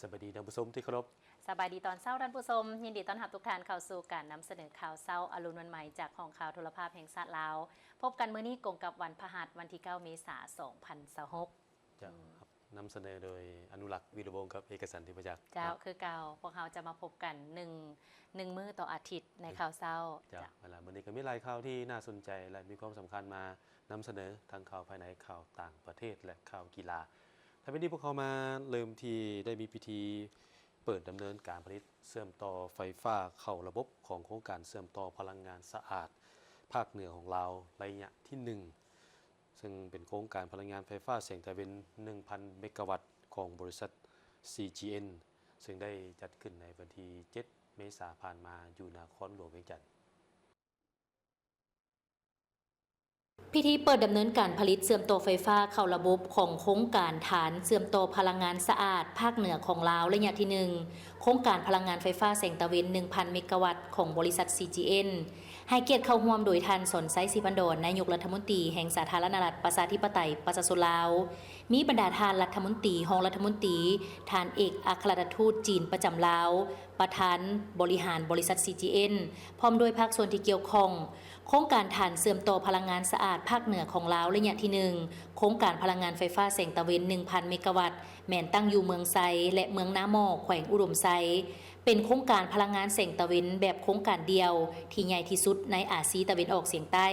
สวัสดีท่านผู้ชมที่เคารพสบายดีตอนเช้าท่านผู้ชมยินดีต้อนรับทุกท่านเข้าสู่การนำเสนอข่าวเช้าอรุณวันใหม่จากห้องข่าวโทรภาพแห่งชาติลาวพบกันมื้อนี้กงกับวันพฤหัสวันที่9เมษายน2026จะนำเสนอโดยอนุรักษ์วีรวงศ์กับเอกสันติประจักษ์เจ้าคือเก่าพวกเราจะมาพบกัน1มื้อต่ออาทิตย์ในข่าวเช้าจ้ะเวลามื้อนี้ก็มีหลายข่าวที่น่าสนใจและมีความสำคัญมานำเสนอทั้งข่าวภายในข่าวต่างประเทศและข่าวกีฬาถ้าเป็นที่พวกเขามาเริ่มที่ได้มีพิธีเปิดดำเนินการผลิตเชื่อมต่อไฟฟ้าเข้าระบบของโครงการเชื่อมต่อพลังงานสะอาดภาคเหนือของเราระยะที่1ซึ่งเป็นโครงการพลังงานไฟฟ้าแสงตะวัน 1,000 เมกะวัตต์ของบริษัท CGN ซึ่งได้จัดขึ้นในวันที่7 เมษายนผ่านมาอยู่นครหลวงเวียงจันทร์พิธีเปิดดำเนินการผลิตเชื่อมต่อไฟฟ้าเข้าระบบของโครงการฐานเชื่อมต่อพลังงานสะอาดภาคเหนือของลาวระยะที่1โครงการพลังงานไฟฟ้าแสงตะวัน 1,000 เมกะวัตต์ของบริษัท CGN ให้เกียรติเข้าร่วมโดยท่านสนไซศิพันดรนายกรัฐมนตรีแห่งสาธารณรัฐประชาธิปไตยประชาชนลาวมีบรรดาท่านรัฐมนตรีรองรัฐมนตรีท่านเอกอัครราชทูตจีนประจำลาวประธานบริหารบริษัท CGN พร้อมด้วยภาคส่วนที่เกี่ยวข้องโครงการฐานเชื่อมต่อพลังงานสะอาดภาคเหนือของลาวระยะที่1โครงการพลังงานไฟฟ้าแสงตะวัน 1,000 เมกะวัตต์แม่นตั้งอยู่เมืองไซและเมืองนาหม้อแขวงอุดมไซเป็นโครงการพลังงานแสงตะวันแบบโครงการเดียวที่ใหญ่ที่สุดในอาซีตะวันออกเฉียงใต้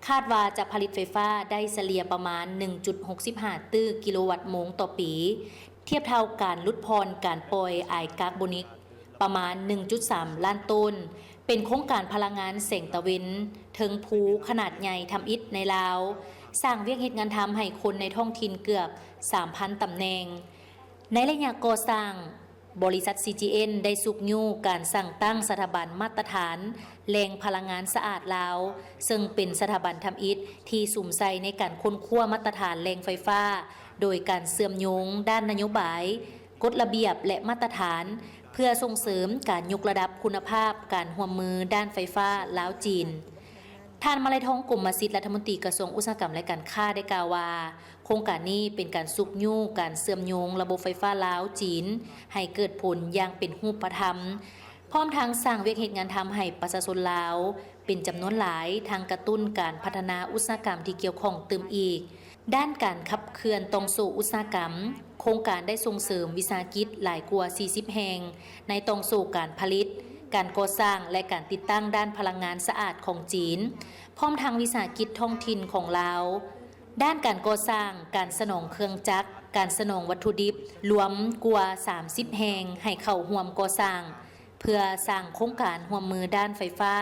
คาดว่าจะผลิตไฟฟ้าได้เฉลี่ยประมาณ 1.65 ตื้อกิโลวัตต์โมงต่อปีเทียบเท่าการลดพรการปล่อยไอคาร์บอนิกประมาณ 1.3 ล้านต้นเป็นโครงการพลังงานแสงตะวันเทิงภูขนาดใหญ่ทำอิฐในลาวสร้างเวียกเฮ็ดงานทำให้คนในท้องถิ่นเกือบ 3,000 ตำแหน่งในระยะก่อสร้างบริษัท CGN ได้สุกยู่การสั่งตั้งสถาบันมาตรฐานแหล่งพลังงานสะอาดลาวซึ่งเป็นสถาบันทำอิฐที่สุ่มใส่ในการค้นคว้ามาตรฐานแหล่งไฟฟ้าโดยการเสื่อมโยงด้านนโยบายกฎระเบียบและมาตรฐานเพื่อส่งเสริมการยกระดับคุณภาพการร่วมมือด้านไฟฟ้าลาวจีนท่านมาลัยทองกรมสิทธิ์รัฐมนตรีกระทรวงอุตสาหกรรมและการค้าได้กล่าวว่าโครงการนี้เป็นการสุกยู่การเสื่อมโยงระบบไฟฟ้าลาวจีนให้เกิดผลอย่างเป็นรูปธรรมพร้อมทางสร้างเวียกเฮ็ดงานทำให้ประชาชนลาวเป็นจำนวนหลายทางกระตุ้นการพัฒนาอุตสาหกรรมที่เกี่ยวข้องเติมอีกด้านการขับเคลื่อนตรงสู่อุตสาหกรรมโครงการได้ส่งเสริมวิสาหกิจหลายกว่า 40 แห่งในตรงสู่การผลิตการก่อสร้างและการติดตั้งด้านพลังงานสะอาดของจีนพร้อมทางวิสาหกิจท้องถิ่นของลาวด้านการก่อสร้างการสนองเครื่องจักรการสนองวัตถุดิบรวมกว่า 30 แห่งให้เข้าร่วมก่อสร้างเพื่อสร้างโครงการร่วมมือด้านไฟฟ้า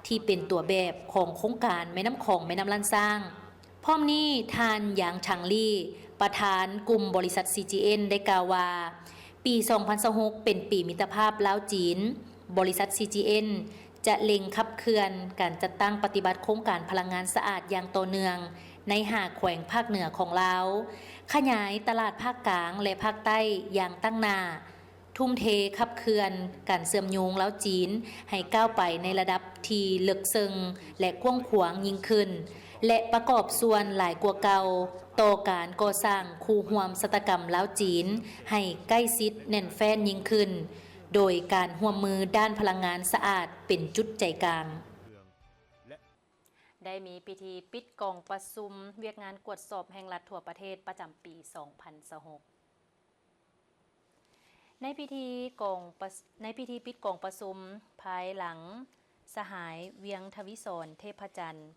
ที่เป็นตัวแบบของโครงการแม่น้ำของแม่น้ำลันสร้างพร้อมนี้ท่านหยางชังลี่ประธานกลุ่มบริษัท CGN ได้กล่าวว่าปี 2026 เป็นปีมิตรภาพลาวจีนบริษัท CGN จะเล็งขับเคลื่อนการจัดตั้งปฏิบัติโครงการพลังงานสะอาดอย่างต่อเนื่องใน5แขวงภาคเหนือของลาวขยายตลาดภาคกลางและภาคใต้อย่างตั้งหน้าทุ่มเทขับเคลื่อนการเสื่อมโยงลาวจีนให้ก้าวไปในระดับที่ลึกซึ้งและกว้างขวางยิ่งขึ้นและประกอบส่วนหลายกว่าเก่าต่อการก่อสร้างคูห่วมสตกรรมลาวจีนให้ใกล้ชิดแน่นแฟ้นยิ่งขึ้นโดยการร่วมมือด้านพลังงานสะอาดเป็นจุดใจกลางได้มีพิธีปิดกองประชุมเวียกงานกวดสอบแห่งรัฐทั่วประเทศประจำปี 2026 ในพิธีปิดกองประชุมภายหลังสหายเวียงทวิศรเทพจันทร์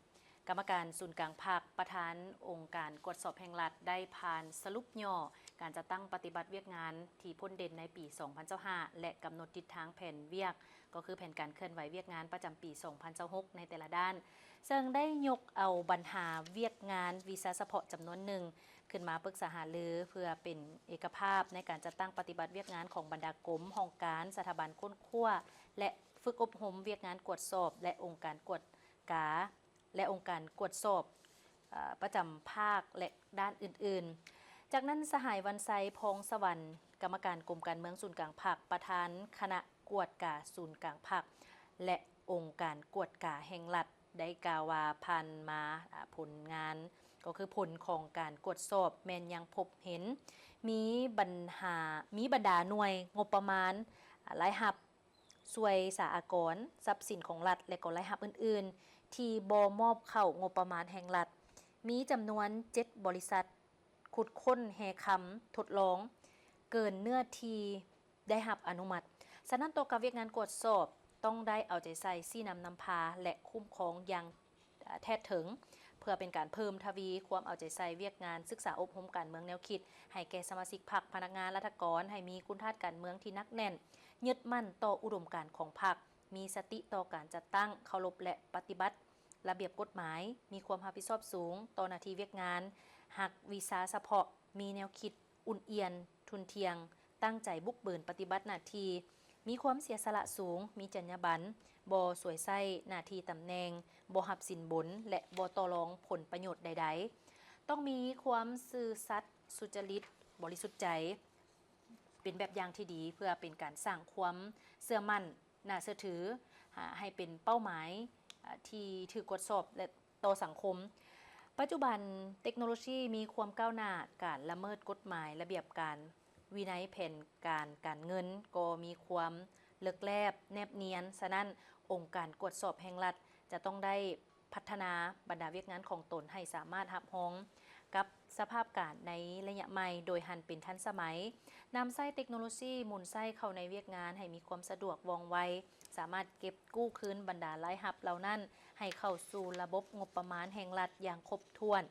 กรรมการศูนย์กลางภาคประธานองค์การกวดสอบแห่งรัฐได้ผ่านสรุปย่อการจะตั้งปฏิบัติเวียกงานที่พ้นเด่นในปี 2025 และกำหนดทิศทางแผนเวียกก็คือแผนการเคลื่อนไหวเวียกงานประจำปี 2026 ในแต่ละด้านซึ่งได้ยกเอาปัญหาเวียกงานวีซ่าเฉพาะจำนวนหนึ่งขึ้นมาปรึกษาหารือเพื่อเป็นเอกภาพในการจัดตั้งปฏิบัติเวียกงานของบรรดากรมห้องการสถาบันค้นคว้าและฝึกอบรมเวียกงานกวดสอบและองค์การกวดกาและองค์การกวดสอบประจำภาคและด้านอื่นๆจากนั้นสหายวันไซพงสวรรค์กรรมการกรมการเมืองศูนย์กลางภาคประธานคณะกวดกาศูนย์กลางภาคและองค์การกวดกาแห่งรัฐ ได้กล่าวว่าผ่านมาผลงานก็คือผลของการกวดสอบแม่นยังพบเห็นมีบรรดาหน่วยงบประมาณรายรับสวยสหกรณ์ทรัพย์สินของรัฐและก็รายรับอื่นๆที่บ่มอบเข้างบประมาณแห่งรัฐมีจำนวน7บริษัทขุดค้นแห่คำทดลองเกินเนื้อที่ได้รับอนุมัติฉะนั้นตัวกับเวียกงานกวดสอบต้องได้เอาใจใส่ซี่นำนำพาและคุ้มครองอย่างแท้ถึงเพื่อเป็นการเพิ่มทวีความเอาใจใส่เวียกงานศึกษาอบรมการเมืองแนวคิดให้แก่สมาชิกพรรคพนักงานรัฐกรให้มีคุณธาตุการเมืองที่นักแน่นยึดมั่นต่ออุดมการณ์ของพรรคมีสติต่อการจัดตั้งเคารพและปฏิบัติระเบียบกฎหมายมีความรับผิดชอบสูงต่อหน้าที่เวียกงานหักวีซ่าเฉพาะมีแนวคิดอุ่นเอียนทุนเทียงตั้งใจบุกเบินปฏิบัติหน้าที่มีความเสียสละสูงมีจรรยาบรรณบ่สวยไส้หน้าที่ตำแหน่งบ่หับสินบนและบ่ต่อรองผลประโยชน์ใดๆต้องมีความซื่อสัตย์สุจริตบริสุทธิ์ใจเป็นแบบอย่างที่ดีเพื่อเป็นการสร้างความเชื่อมั่นน่าเชื่อถือให้เป็นเป้าหมายที่ถือกดสอบและต่อสังคมปัจจุบันเทคโนโลยีมีความก้าวหน้าการละเมิดกฎหมายระเบียบการวินัยแผนการเงินก็มีความเลิกแลบแนบเนียนฉะนั้นองค์การกวดสอบแห่งรัฐจะต้องได้พัฒนาบรรดาเวียกงานของตนให้สามารถรับรองกับสภาพการในระยะใหม่โดยหันเป็นทันสมัยนำไส้เทคโนโลยีหมุนไส้เข้าในเวียกงานให้มีความสะดวกว่องไวสามารถเก็บกู้คืนบรรดารายรับเหล่านั้นให้เข้าสู่ระบบงบประมาณแห่งรัฐอย่างครบถ้วน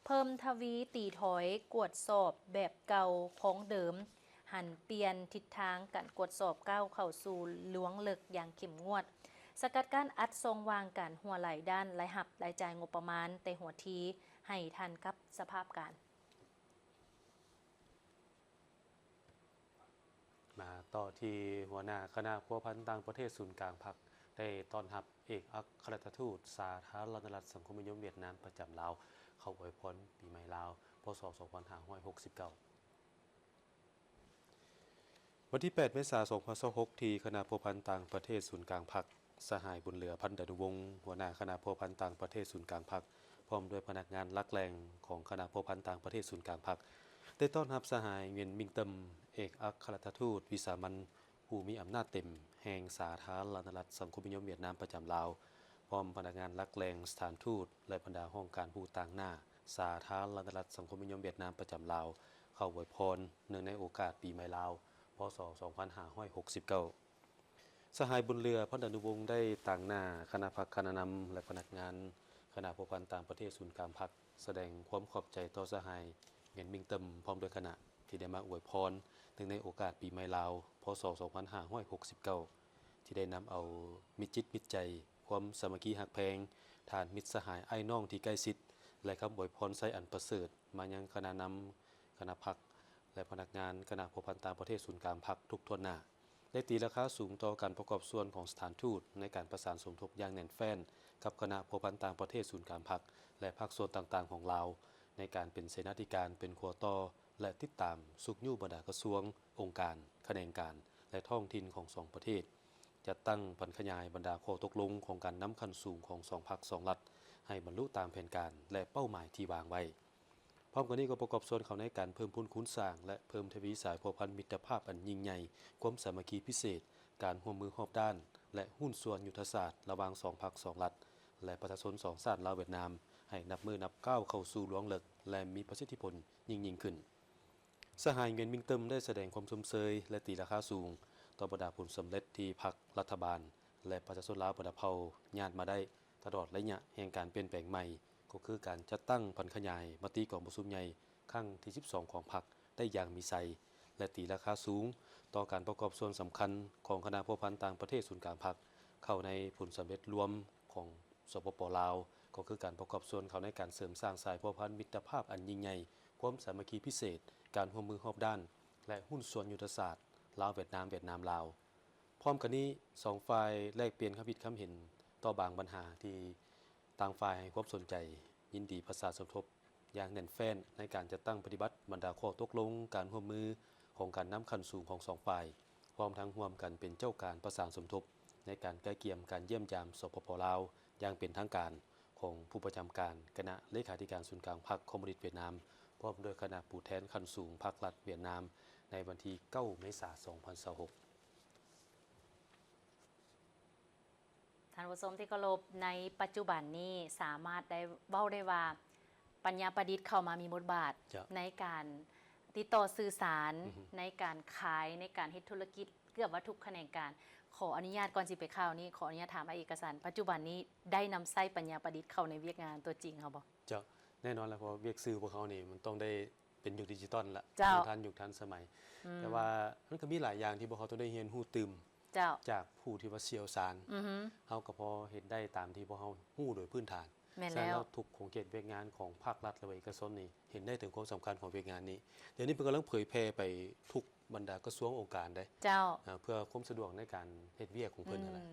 เพิ่มทวีตีถอยกวดสอบแบบเก่าของเดิมหันเปลี่ยนทิศทางการกวดสอบก้าวเข้าสู่ล้วงลึกอย่างเข้มงวดสกัดกั้นอัดทรงวางการหัวไหลด้านรายรับรายจ่ายงบประมาณแต่หัวทีให้ทันกับสภาพการมาต่อที่หัวหน้าคณะพัวพันธ์ต่างประเทศศูนย์กลางพรรคได้ต้อนรับเอกอัครราชทูตสาธารณรัฐสังคมนิยมเวียดนามประจำลาวเข้าอวยพรปีใหม่ลาวพศ2569วันที่ 8 เมษายน 2026 ที่คณะพัวพันธ์ต่างประเทศศูนย์กลางพรรคสหายบุญเหลือพันธุ์ดานุวงศ์หัวหน้าคณะพัวพันธ์ต่างประเทศศูนย์กลางพรรคพร้อมด้วยพนักงานหลักแหล่งของคณะพัวพันธ์ต่างประเทศศูนย์กลางพรรคได้ต้อนรับสหายเวียนมิงเติมเอกอัครราชทูตวิสามัญผู้มีอำนาจเต็มแห่งสาธารณรัฐสังคมนิยมเวียดนามประจำลาวพร้อมพนักงานหลักแหล่งสถานทูตและบรรดาห้องการผู้ต่างหน้าสาธารณรัฐสังคมนิยมเวียดนามประจำลาวเข้าอวยพรเนื่องในโอกาสปีใหม่ลาวพศ2569สหายบุญเรือพันธุ์ดานุวงศ์ได้ต่างหน้าคณะพรรคคณะนำและพนักงานคณะพัวพันธ์ต่างประเทศศูนย์กลางพรรคแสดงความขอบใจต่อสหายเวียนมิงเติมพร้อมด้วยคณะที่ได้มาอวยพรเนื่องในโอกาสปีใหม่ลาวพศ2569ที่ได้นำเอามิตรจิตมิตรใจความสามัคคีหักแพงฐานมิตรสหายไอ้น้องที่ใกล้ชิดและคำอวยพรไซอันประเสริฐมายังคณะนำคณะพรรคและพนักงานคณะพัวพันธ์ต่างประเทศศูนย์กลางพรรคทุกทั่วหน้าได้ตีราคาสูงต่อการประกอบส่วนของสถานทูตในการประสานสมทบอย่างแน่นแฟ้นกับคณะพัวพันธ์ต่างประเทศศูนย์กลางพรรคและภาคส่วนต่างๆของลาวในการเป็นเสนาธิการเป็นขัวต่อและติดตามสุขยู่บรรดากระทรวงองค์การแขนงการและท้องถิ่นของสองประเทศจัดตั้งผันขยายบรรดาข้อตกลงของการนำคันสูงของสองพรรคสองรัฐให้บรรลุตามแผนการและเป้าหมายที่วางไว้พร้อมกันนี้ก็ประกอบส่วนเขาในการเพิ่มพูนคุ้นสร้างและเพิ่มทวีสายพัวพันมิตรภาพอันยิ่งใหญ่ความสามัคคีพิเศษการร่วมมือรอบด้านและหุ้นส่วนยุทธศาสตร์ระหว่างสองพรรคสองรัฐและประชาชนสองชาติลาวเวียดนามให้นับมือนับก้าวเข้าสู่ล้วงลึกและมีประสิทธิผลยิ่งขึ้นสหายเวียนมิงเติมได้แสดงความสมเชยและตีราคาสูงต่อบรรดาผลสำเร็จที่พรรครัฐบาลและประชาชนลาวบรรดาเผ่าญาติมาได้ตลอดระยะแห่งการเปลี่ยนแปลงใหม่ก็คือการจัดตั้งผันขยายมติกองประชุมใหญ่ครั้งที่ 12 ของพรรคได้อย่างมีไซและตีราคาสูงต่อการประกอบส่วนสำคัญของคณะพัวพันธ์ต่างประเทศศูนย์กลางพรรคเข้าในผลสำเร็จรวมของสปป.ลาวก็คือการประกอบส่วนเข้าในการเสริมสร้างสายพัวพันมิตรภาพอันยิ่งใหญ่ความสามัคคีพิเศษการร่วมมือรอบด้านและหุ้นส่วนยุทธศาสตร์ลาวเวียดนามลาวพร้อมกันนี้สองฝ่ายแลกเปลี่ยนความคิดความเห็นต่อบางปัญหาที่ต่างฝ่ายให้ความสนใจยินดีประสานสมทบอย่างแน่นแฟ้นในการจัดตั้งปฏิบัติบรรดาข้อตกลงการร่วมมือของการนำคันสูงของสองฝ่ายพร้อมทั้งร่วมกันเป็นเจ้าการประสานสมทบในการไกล่เกลี่ยการเยี่ยมยามสปป.ลาว อย่างเป็นทางการของผู้ประจำการคณะเลขาธิการศูนย์กลางพรรคคอมมิวนิสต์เวียดนามพร้อมด้วยคณะผู้แทนขั้นสูงพรรครัฐเวียดนามในวันที่ 9 เมษายน 2026ท่านผู้ชมที่เคารพในปัจจุบันนี้สามารถได้เว้าได้ว่าปัญญาประดิษฐ์เข้ามามีบทบาทในการติดต่อสื่อสารในการขายในการเฮ็ดธุรกิจเกือบว่าทุกแขนงการขออนุญาตก่อนสิไปข่าวนี้ขออนุญาตถามเอกสารปัจจุบันนี้ได้นำไส้ปัญญาประดิษฐ์เข้าในเวียกงานตัวจริงเขาบ่จะแน่นอนแล้วเพราะเวียกซื้อพวกเขานี่มันต้องได้เป็นยุคดิจิตอลละยุคทันสมัยแต่ว่ามันก็มีหลายอย่างที่พวกเขาต้องได้เรียนรู้ตื่มจากผู้ที่ว่าเชี่ยวชาญเฮาก็พอเห็นได้ตามที่พวกเขาฮู้โดยพื้นฐานฉะนั้นแล้วทุกโครงเขตเวียกงานของภาครัฐและเอกชนนี่เห็นได้ถึงความสำคัญของเวียกงานนี้เดี๋ยวนี้เพิ่นกำลังเผยแพร่ไปทุกบรรดากระทรวงองค์การได้เพื่อความสะดวกในการเฮ็ดเวียกของเพิ่นนั่นแหละ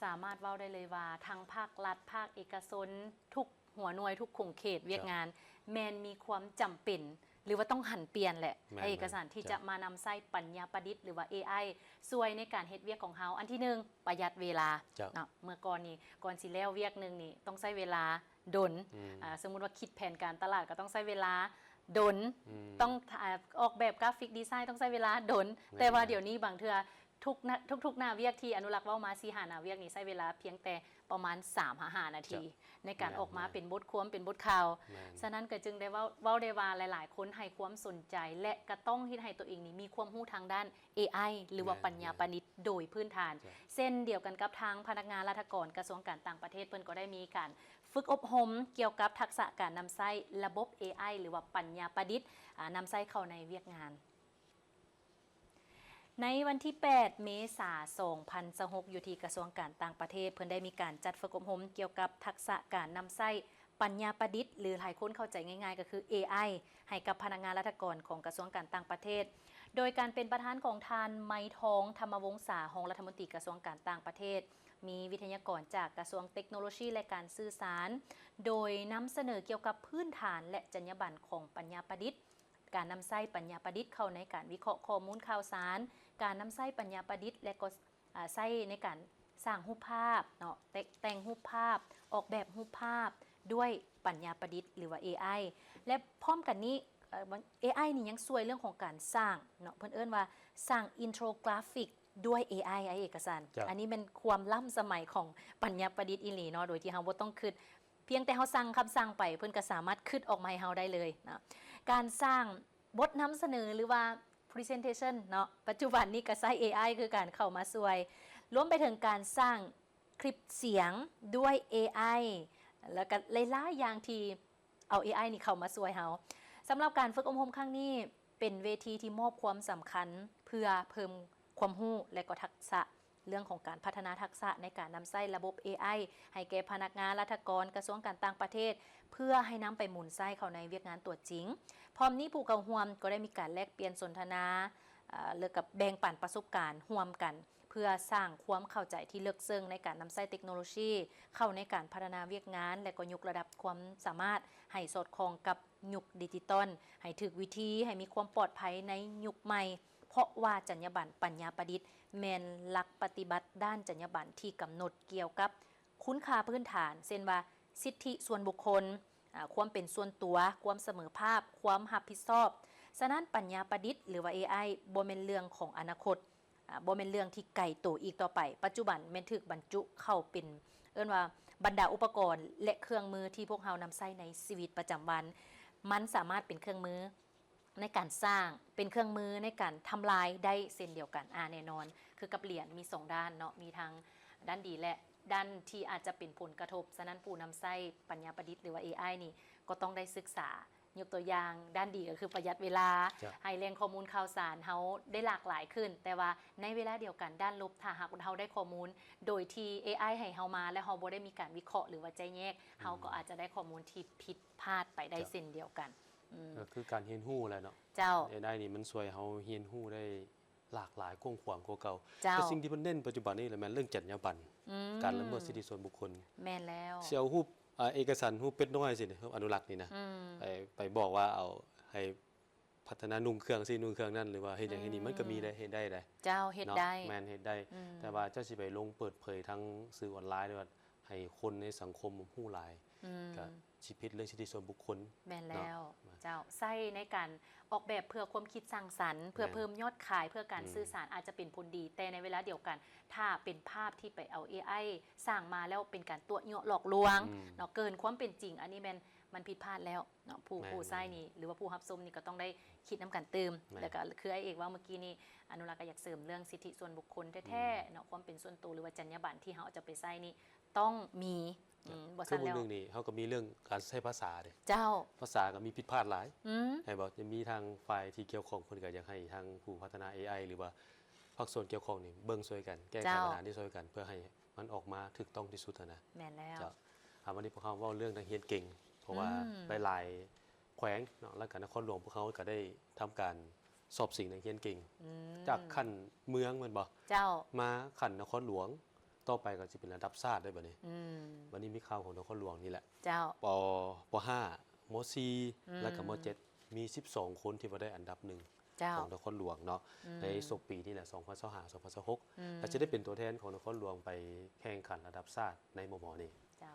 สามารถเว้าได้เลยว่าทั้งภาครัฐภาคเอกชนทุกหัวหน่วยทุกโครงเขตเวียกงานแมนมีความจำเป็นหรือว่าต้องหันเปลี่ยนแหละเอกสารที่จะมานำไส้ปัญญาประดิษฐ์หรือว่า AI ช่วยในการเฮ็ดเวียกของเฮาอันที่1ประหยัดเวลาเนาะเมื่อก่อนนี้ก่อนสิแล้วเวียกนึงนี่ต้องใช้เวลาดนสมมุติว่าคิดแผนการตลาดก็ต้องใช้เวลาดนต้องออกแบบกราฟิกดีไซน์ต้องใช้เวลาดนแต่ว่าเดี๋ยวนี้บางเทื่อทุกหน้าเวียกที่อนุรักษ์เว้ามา4-5หน้าเวียกนี่ใช้เวลาเพียงแต่ประมาณ 3-5 นาทีในการออกมาเป็นบทความเป็นบทข่าวฉะนั้นก็จึงได้เว้าได้ว่าหลายๆคนให้ความสนใจและก็ต้องที่ให้ตัวเองนี่มีความรู้ทางด้าน AI หรือว่าปัญญาประดิษฐ์โดยพื้นฐานเส้นเดียวกันกับทางพนักงานราชการกระทรวงการต่างประเทศเพิ่นก็ได้มีการฝึกอบรมเกี่ยวกับทักษะการนำไส้ระบบ AI หรือว่าปัญญาประดิษฐ์นำไส้เข้าในเวียกงานในวันที่ 8 เมษายน 2026 อยู่ที่กระทรวงการต่างประเทศเพิ่นได้มีการจัดฝึกอบรมเกี่ยวกับทักษะการนำไส้ปัญญาประดิษฐ์หรือหลายคนเข้าใจง่ายๆก็คือ AI ให้กับพนักงานราชการของกระทรวงการต่างประเทศโดยการเป็นประธานของทานไม้ทองธรรมวงศารองรัฐมนตรีกระทรวงการต่างประเทศมีวิทยากรจากกระทรวงเทคโนโลยีและการสื่อสารโดยนำเสนอเกี่ยวกับพื้นฐานและจรรยาบรรณของปัญญาประดิษฐ์การนำไส้ปัญญาประดิษฐ์เข้าในการวิเคราะห์ข้อมูลข่าวสารการนำไส้ปัญญาประดิษฐ์และก็ไส้ในการสร้างรูปภาพเนาะแต่งรูปภาพออกแบบรูปภาพด้วยปัญญาประดิษฐ์หรือว่า AI และพร้อมกันนี้AI นี่ยังช่วยเรื่องของการสร้างเนาะเพิ่นเอิ้นว่าสร้างอินโทรกราฟิกด้วย AI เอกสารอันนี้เป็นความล้ำสมัยของปัญญาประดิษฐ์อีหลีเนาะโดยที่เฮาบ่ต้องคิดเพียงแต่เฮาสั่งคำสั่งไปเพิ่นก็สามารถคิดออกมาให้เฮาได้เลยนะการสร้างบทนำเสนอหรือว่า presentation เนาะปัจจุบันนี้ก็ใช้ AI คือการเข้ามาช่วยรวมไปถึงการสร้างคลิปเสียงด้วย AI แล้วก็หลายๆอย่างที่เอา AI นี่เข้ามาช่วยเฮาสำหรับการฝึกอบรมครั้งนี้เป็นเวทีที่มอบความสำคัญเพื่อเพิ่มความรู้และก็ทักษะเรื่องของการพัฒนาทักษะในการนำใช้ระบบ AI ให้แก่พนักงานราชการกระทรวงการต่างประเทศเพื่อให้นำไปหมุนไส้เข้าในเวียกงานตัวจริงพร้อมนี้ผู้เข้าร่วมก็ได้มีการแลกเปลี่ยนสนทนาเรื่องกับแบ่งปันประสบการณ์ร่วมกันเพื่อสร้างความเข้าใจที่ลึกซึ้งในการนำใช้เทคโนโลยีเข้าในการพัฒนาเวียกงานและก็ยกระดับความสามารถให้สอดคล้องกับยุคดิจิตอลให้ถึกวิธีให้มีความปลอดภัยในยุคใหม่เพราะว่าจรรยาบรรณปัญญาประดิษฐ์แม่นหลักปฏิบัติด้านจรรยาบรรณที่กำหนดเกี่ยวกับคุณค่าพื้นฐานเช่นว่าสิทธิส่วนบุคคลความเป็นส่วนตัวความเสมอภาคความรับผิดชอบฉะนั้นปัญญาประดิษฐ์หรือว่า AI บ่แม่นเรื่องของอนาคตบ่แม่นเรื่องที่ไกลตัวอีกต่อไปปัจจุบันแม่นถูกบรรจุเข้าเป็นเอิ้นว่าบรรดาอุปกรณ์และเครื่องมือที่พวกเรานำใช้ในชีวิตประจำวันมันสามารถเป็นเครื่องมือในการสร้างเป็นเครื่องมือในการทำลายได้เช่นเดียวกันแน่นอนคือกับเหรียญมี2ด้านเนาะมีทั้งด้านดีและด้านที่อาจจะเป็นผลกระทบฉะนั้นผู้นำใช้ปัญญาประดิษฐ์หรือว่า AI นี่ก็ต้องได้ศึกษายกตัวอย่างด้านดีก็คือประหยัดเวลาให้แหล่งข้อมูลข่าวสารเฮาได้หลากหลายขึ้นแต่ว่าในเวลาเดียวกันด้านลบถ้าหากเฮาได้ข้อมูลโดยที่ AI ให้เฮามาและเฮาบ่ได้มีการวิเคราะห์หรือว่าแยกแยกเฮาก็อาจจะได้ข้อมูลที่ผิดพลาดไปได้เช่นเดียวกันก็คือการเรียนรู้แหละเนาะเจ้า AI นี่มันช่วยเฮาเรียนรู้ได้หลากหลายกว้างขวางกว่าเก่าแต่สิ่งที่มันเน้นปัจจุบันนี้แหละแม่นเรื่องจรรยาบรรณการละเมิดสิทธิส่วนบุคคลแม่นแล้วสิเอารูปเอกสารรูปเป็ดน้อยสิอนุรักษ์นี่นะไปบอกว่าเอาให้พัฒนานุ่งเครื่องสินุ่งเครื่องนั่นหรือว่าเฮ็ดอย่างนี้มันก็มีได้เฮ็ดได้เจ้าเฮ็ดได้แม่นเฮ็ดได้แต่ว่าเจ้าสิไปลงเปิดเผยทั้งสื่อออนไลน์ด้วยว่า ให้คนในสังคมฮู้หลายก็ชีวิตเรื่องสิทธิส่วนบุคคล แม่นแล้วเจ้าใส่ในการออกแบบเพื่อความคิดสร้างสรรค์เพื่อเพิ่มยอดขายเพื่อการสื่อสารอาจจะเป็นผลดีแต่ในเวลาเดียวกันถ้าเป็นภาพที่ไปเอา AI สร้างมาแล้วเป็นการตัวเนาะหลอกลวงเนาะเกินความเป็นจริงอันนี้มันผิดพลาดแล้วเนาะผู้ใช้นี่หรือว่าผู้รับชมนี่ก็ต้องได้คิดน้ำกันเติมแล้วก็คือไอ้เอกว่าเมื่อกี้นี่อนุรักษ์ก็อยากเสริมเรื่องสิทธิส่วนบุคคลแท้ๆเนาะความเป็นส่วนตัวหรือว่าจรรยาบรรณที่เขาจะไปใช้นี่ต้องมีบ่ คื ซั่ อน บาง แล้ว เรื่องนี้เขาก็มีเรื่องการใช้ภาษาเด้ เจ้า ภาษาก็มีผิดพลาดหลายให้บอกจะมีทางฝ่ายที่เกี่ยวข้องคนก็อยากให้ทางผู้พัฒนา AI หรือว่าภาคส่วนเกี่ยวข้องนี่เบิ่งช่วยกันแก้ไขปัญหาที่ช่วยกันเพื่อให้มันออกมาถูกต้องที่สุดนะ แม่นแล้ว วันนี้พวกเขาเว่าเรื่องนักเรียนเก่ง เพราะว่าหลายๆแขวงเนาะแล้วก็นครหลวงพวกเขาก็ได้ทำการสอบสิ่งนักเรียนเก่งจากขั้นเมืองแมันบ่ เจ้า มาขั้นนครหลวงต่อไปก็จะเป็นระดับชาติได้บัดนี้วันนี้มีข่าวของนครหลวงนี่แหละ เจ้า ป .5 ม .4 แล้วก็ม .7 มี12คนที่ว่าได้อันดับหนึ่ง เจ้า ของนครหลวงเนาะในศกปีนี่แหละ2025 2026และจะได้เป็นตัวแทนของนครหลวงไปแข่งขันระดับชาติในมมนี้ เจ้า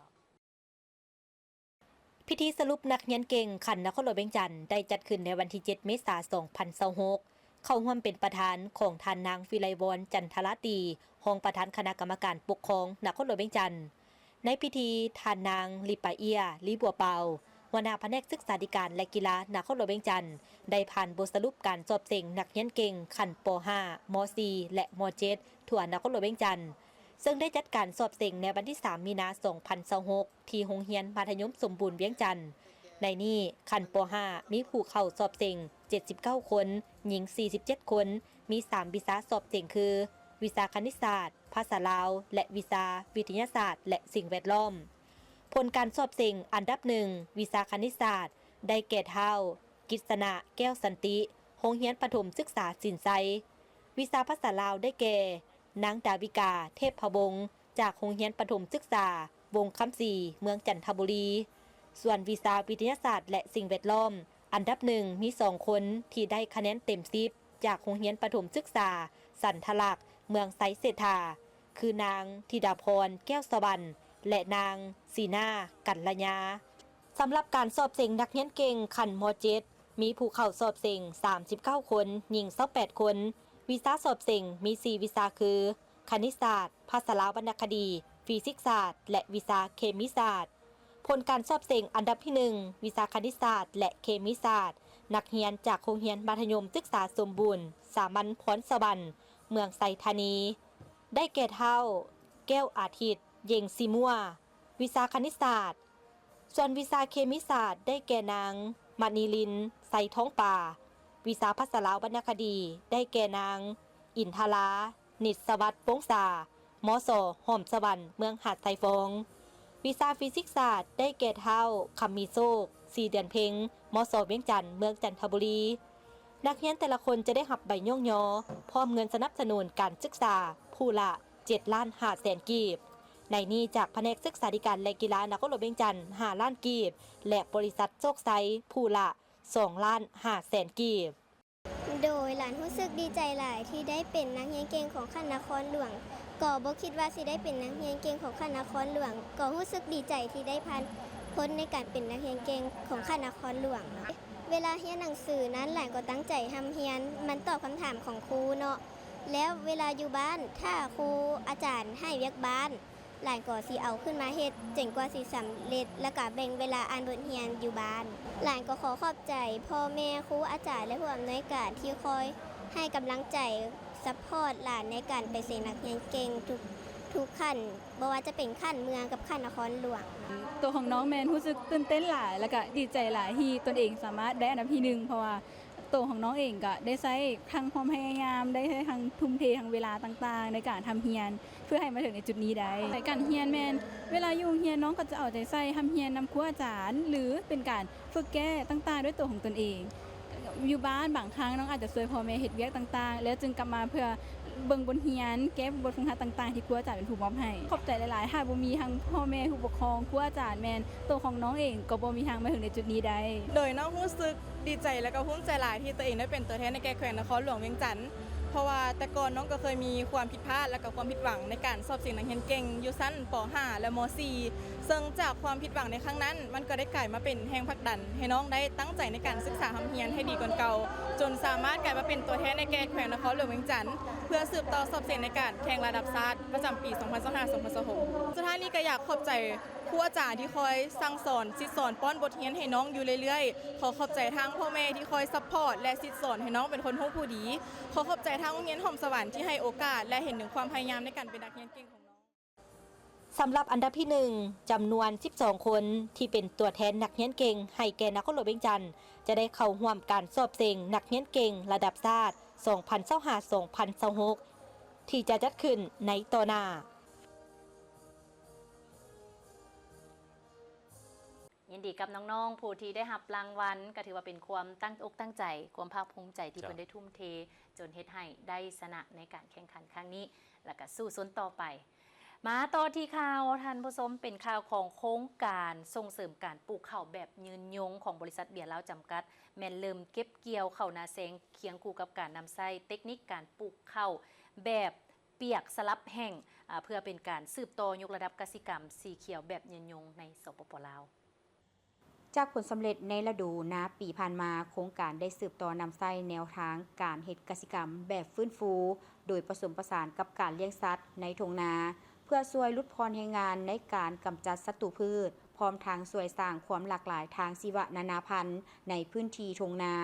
พิธีสรุปนักเรียนเก่งขันนครหลวงเวียงจันทน์ได้จัดขึ้นในวันที่ 7 เมษายน 2026เข้าร่วมเป็นประธานของท่านนางวิไลวรณ์จันทรตีรองประธานคณะกรรมการปกครองนครหลวงเวียงจันทน์ในพิธีท่านนางลิปาเอียลิบัวเปาหัวหน้าแผนกศึกษาธิการและกีฬานครหลวงเวียงจันทน์ได้ผ่านบทสรุปการสอบเส็งนักเรียนเก่งขันป .5 ม .4 และม .7 ทั่วนครหลวงเวียงจันทน์ซึ่งได้จัดการสอบเส็งในวันที่ 3 มีนาคม 2026ที่โรงเรียนมัธยมสมบูรณ์เวียงจันทน์ในนี้ขันป .5 มีผู้เข้าสอบเส็ง79 คนหญิง 47 คน มี 3 วิชาสอบเส็งคือ วิชาคณิตศาสตร์ ภาษาลาว และวิชาวิทยาศาสตร์ และสิ่งแวดล้อม ผลการสอบเส็งอันดับ1วิชาคณิตศาสตร์ ได้แก่เท่า กิษณะ แก้วสันติ โรงเรียนประถมศึกษาสินไซวิชาภาษาลาวได้แก่ นางดาวิกา เทพพวงศ์จากโรงเรียนประถมศึกษาวงคำศรีเมืองจันทบุรี ส่วนวิชาวิทยาศาสตร์และสิ่งแวดล้อม อันดับ1มี2คนที่ได้คะแนนเต็ม10จากโรงเรียนประถมศึกษาสันทลักษณ์เมืองไซเศรษฐาคือนางธิดาพรแก้วสวรรค์และนางสีนากัลลยาสำหรับการสอบเส็งนักเรียนเก่งขันม .7 มีผู้เข้าสอบเส็ง39 คนหญิง28 คนวิชาสอบเส็งมี4วิชาคือคณิตศาสตร์ภาษาลาววรรณคดีฟิสิกส์ศาสตร์และวิชาเคมีศาสตร์ผลการสอบเส็งอันดับที่1วิชาคณิตศาสตร์และเคมีศาสตร์นักเรียนจากโรงเรียนมัธยมศึกษาสมบูรณ์สามัญพรสวรรค์เมืองไซธานีได้แก่เท่า แก้วอาทิตย์เยงซีมัววิชาคณิตศาสตร์ส่วนวิชาเคมีศาสตร์ได้แก่นางมณีลินไซท้องป่าวิชาภาษาลาววรรณคดีได้แก่นางอินทรานิตสวัสดิ์วงศามสหอมสวรรค์เมืองหาดไทฟองวิชาฟิสิกส์ศาสตร์ได้แก่เท่าคำมีโซก4 เดือนเพ็งมสเวียงจันทน์เมืองจันทบุรีนักเรียนแต่ละคนจะได้รับใบย่องยอพร้อมเงินสนับสนุนการศึกษาผู้ละ7,500,000 กีบในนี้จากแผนกศึกษาธิการและกีฬานครหลวงเวียงจันทน์5 ล้านกีบและบริษัทโชคไซผู้ละ2,500,000 กีบโดยหลานรู้สึกดีใจหลายที่ได้เป็นนักเรียนเก่งของขันนครหลวงก็บ่คิดว่าสิได้เป็นนักเรียนเก่งของขันนครหลวงก็รู้สึกดีใจที่ได้ผ่านพ้นในการเป็นนักเรียนเก่งของขันนครหลวงเนาะเวลาเรียนหนังสือนั้นหลานก็ตั้งใจทำเรียนมันตอบคำถามของครูเนาะแล้วเวลาอยู่บ้านถ้าครูอาจารย์ให้เวียกบ้านหลานก็สิเอาขึ้นมาเฮ็ดเจ๋งกว่าสิสำเร็จแล้วก็แบ่งเวลาอ่านบทเรียนอยู่บ้านหลานก็ขอขอบใจพ่อแม่ครูอาจารย์และผู้อำนวยการที่คอยให้กำลังใจซัพพอร์ตหลานในการไปเป็นนักเรียนเก่งทุกขั้นบ่ว่าจะเป็นขั้นเมืองกับขั้นนครหลวงตัวของน้องแมนรู้สึกตื่นเต้นหลายแล้วก็ดีใจหลายที่ตนเองสามารถได้อันดับที่1เพราะว่าตัวของน้องเองก็ได้ใช้ทั้งความพยายามได้ใช้ทั้งทุ่มเททั้งเวลาต่างๆในการทำเรียนเพื่อให้มาถึงในจุดนี้ได้ในการเรียนแมนเวลาอยู่เรียนน้องก็จะเอาใจใส่ทำเรียนนำครูอาจารย์หรือเป็นการฝึกแก้ต่างๆด้วยตัวของตนเองอยู่บ้านบางครั้งน้องอาจจะช่วยพ่อแม่เฮ็ดเวียกต่างๆแล้วจึงกลับมาเพื่อเบิ่งบทเรียนแก้บทฝึกหัดต่างๆที่ครูอาจารย์เป็นผู้มอบให้ขอบใจหลายๆถ้าบ่มีทั้งพ่อแม่ผู้ปกครองครูอาจารย์แม่นตัวของน้องเองก็บ่มีทางมาถึงในจุดนี้ได้โดยน้องรู้สึกดีใจและก็ภูมิใจหลายที่ตัวเองได้เป็นตัวแทนในแก่แขวงนครหลวงเวียงจันทน์ เพราะว่าแต่ก่อนน้องก็เคยมีความผิดพลาดและก็ความผิดหวังในการสอบเสียงนักเรียนเก่งอยู่ชั้นป .5 และม .4 ซึ่งจากความผิดหวังในครั้งนั้นมันก็ได้กลายมาเป็นแรงผลักดันให้น้องได้ตั้งใจในการศึกษาทำเรียนให้ดีกว่าเก่าจนสามารถกลายมาเป็นตัวแทนในแก่แขวงนครหลวงเวียงจันทร์เพื่อสืบต่อสอบเสียงในการแข่งระดับชาติประจำปี 2025-2026 สุดท้ายนี้ก็อยากขอบใจครูอาจารย์ที่คอยสั่งสอนสิสอนป้อนบทเรียนให้น้องอยู่เรื่อยๆขอขอบใจทางพ่อแม่ที่คอยซัพพอร์ตและสิสอนให้น้องเป็นคนฮู้ผู้ดีขอขอบใจทางโรงเรียนหอมสวรรค์ที่ให้โอกาสและเห็นถึงความพยายามในการเป็นนักเรียนเก่งของน้อง สำหรับอันดับที่ 1จำนวน 12 คนที่เป็นตัวแทนนักเรียนเก่งให้แก่นครหลวงเวียงจันทร์จะได้เข้าร่วมการสอบเสียงนักเรียนเก่งระดับชาติ 2025-2026 ที่จะจัดขึ้นในต่อหน้ายินดีกับน้องๆผู้ที่ได้รับรางวัลก็ถือว่าเป็นความตั้งอกตั้งใจความภาคภูมิใจที่เพิ่นได้ทุ่มเทจนเฮ็ดให้ได้ชนะในการแข่งขันครั้งนี้แล้วก็สู้สนต่อไปมาต่อที่ข่าวท่านผู้ชมเป็นข่าวของโครงการส่งเสริมการปลูกข้าวแบบยืนยงของบริษัทเบียร์ลาวจำกัดแม่นเริ่มเก็บเกี่ยวข้าวนาแซงเคียงคู่กับการนำใช้เทคนิคการปลูกข้าวแบบเปียกสลับแห้งเพื่อเป็นการสืบต่อยกระดับกสิกรรมสีเขียวแบบยืนยงในสปป.ลาวจากผลสำเร็จในฤดูนาปีผ่านมาโครงการได้สืบต่อนำไส้แนวทางการเฮ็ดกสิกรรมแบบฟื้นฟูโดยผสมผสานกับการเลี้ยงสัตว์ในทุ่งนาเพื่อช่วยลดพรแรงงานในการกำจัดศัตรูพืชพร้อมทางช่วยสร้างความหลากหลายทางชีวนานาพันธุ์ในพื้นที่ทุ่งนา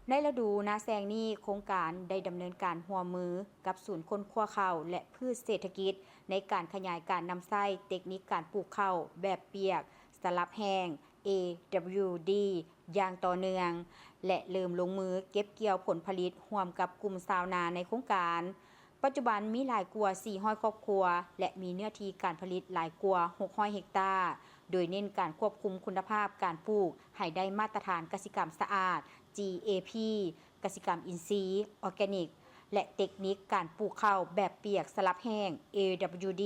ในฤดูนาแซงนี้โครงการได้ดำเนินการร่วมมือกับศูนย์ค้นคว้าข้าวและพืชเศรษฐกิจในการขยายการนำไส้เทคนิคการปลูกข้าวแบบเปียกสลับแห้ง AWD อย่างต่อเนื่องและเริ่มลงมือเก็บเกี่ยวผลผลิตร่วมกับกลุ่มชาวนาในโครงการปัจจุบันมีหลายกว่า400ครอบครัวและมีเนื้อที่การผลิตหลายกว่า600เฮกตาร์โดยเน้นการควบคุมคุณภาพการปลูกให้ได้มาตรฐานกสิกรรมสะอาด GAP กสิกรรมอินทรีย์ออร์แกนิกและเทคนิคการปลูกข้าวแบบเปียกสลับแห้ง AWD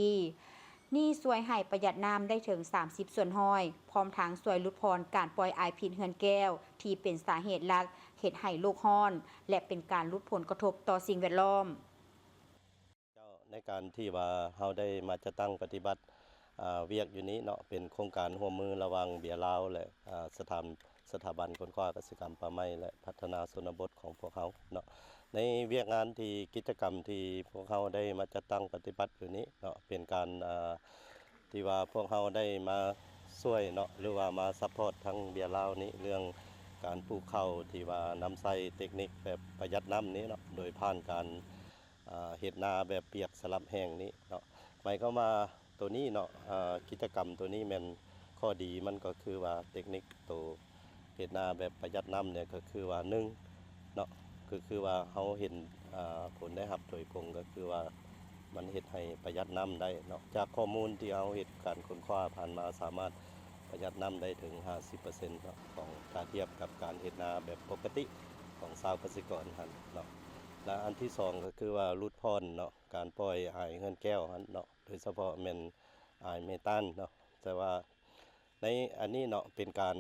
นี่ช่วยให้ประหยัดน้ำได้ถึง30ส่วนห้อยพร้อมทั้งช่วยลดพรการปล่อยไอพิษเฮือนแก้วที่เป็นสาเหตุหลักเฮ็ดให้โลกร้อนและเป็นการลดผลกระทบต่อสิ่งแวดล้อมในการที่ว่าเฮาได้มาจะตั้งปฏิบัติเวียกอยู่นี้เนาะเป็นโครงการร่วมมือระหว่างเบียร์ลาวและสถาบันค้นคว้ากสิกรรมป่าไม้และพัฒนาชนบทของพวกเขาเนาะในเวียกงานที่กิจกรรมที่พวกเขาได้มาจะตั้งปฏิบัติอยู่นี้เนาะเป็นการที่ว่าพวกเขาได้มาช่วยเนาะหรือว่ามาซัพพอร์ตทั้งเบียร์ลาวนี้เรื่องการปลูกข้าวที่ว่านำใส่เทคนิคแบบประหยัดน้ำนี้เนาะโดยผ่านการเฮ็ดนาแบบเปียกสลับแห้งนี้เนาะหมายก็มาตัวนี้เนาะกิจกรรมตัวนี้แม่นข้อดีมันก็คือว่าเทคนิคตัวเฮ็ดนาแบบประหยัดน้ำเนี่ยก็คือว่า1เนาะคือว่าเฮาเห็นผลได้รับโดยตรงก็คือว่ามันเฮ็ดให้ประหยัดน้ำได้เนาะจากข้อมูลที่เฮาเฮ็ดการค้นคว้าผ่านมาสามารถประหยัดน้ำได้ถึง 50% เนาะของถ้าเทียบกับการเฮ็ดนาแบบปกติของชาวเกษตรกรหั่นเนาะและอันที่2ก็คือว่าลดพรเนาะการปล่อยไอเฮือนแก้วหั่นเนาะโดยเฉพาะแม่นไอเมทานเนาะแต่ว่าในอันนี้เนาะเป็นการ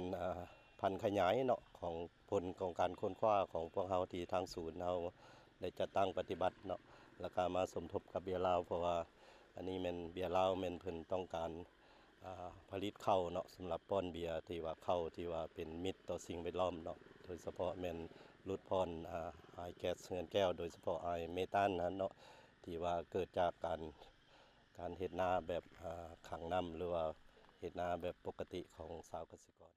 พันขยายเนาะของผลของการค้นคว้าของพวกเฮาที่ทางศูนย์เฮาได้จัดตั้งปฏิบัติเนาะแล้วก็มาสมทบกับเบียร์ลาวเพราะว่าอันนี้แม่นเบียร์ลาวแม่นเพิ่นต้องการผลิตข้าวเนาะสำหรับป้อนเบียร์ที่ว่าข้าวที่ว่าเป็นมิตรต่อสิ่งแวดล้อมเนาะโดยเฉพาะแม่นลดพรไอแก๊สเรือนแก้วโดยเฉพาะไอเมทานนั้นเนาะที่ว่าเกิดจากการเฮ็ดนาแบบขังน้ำหรือว่าเฮ็ดนาแบบปกติของชาวเกษตรกร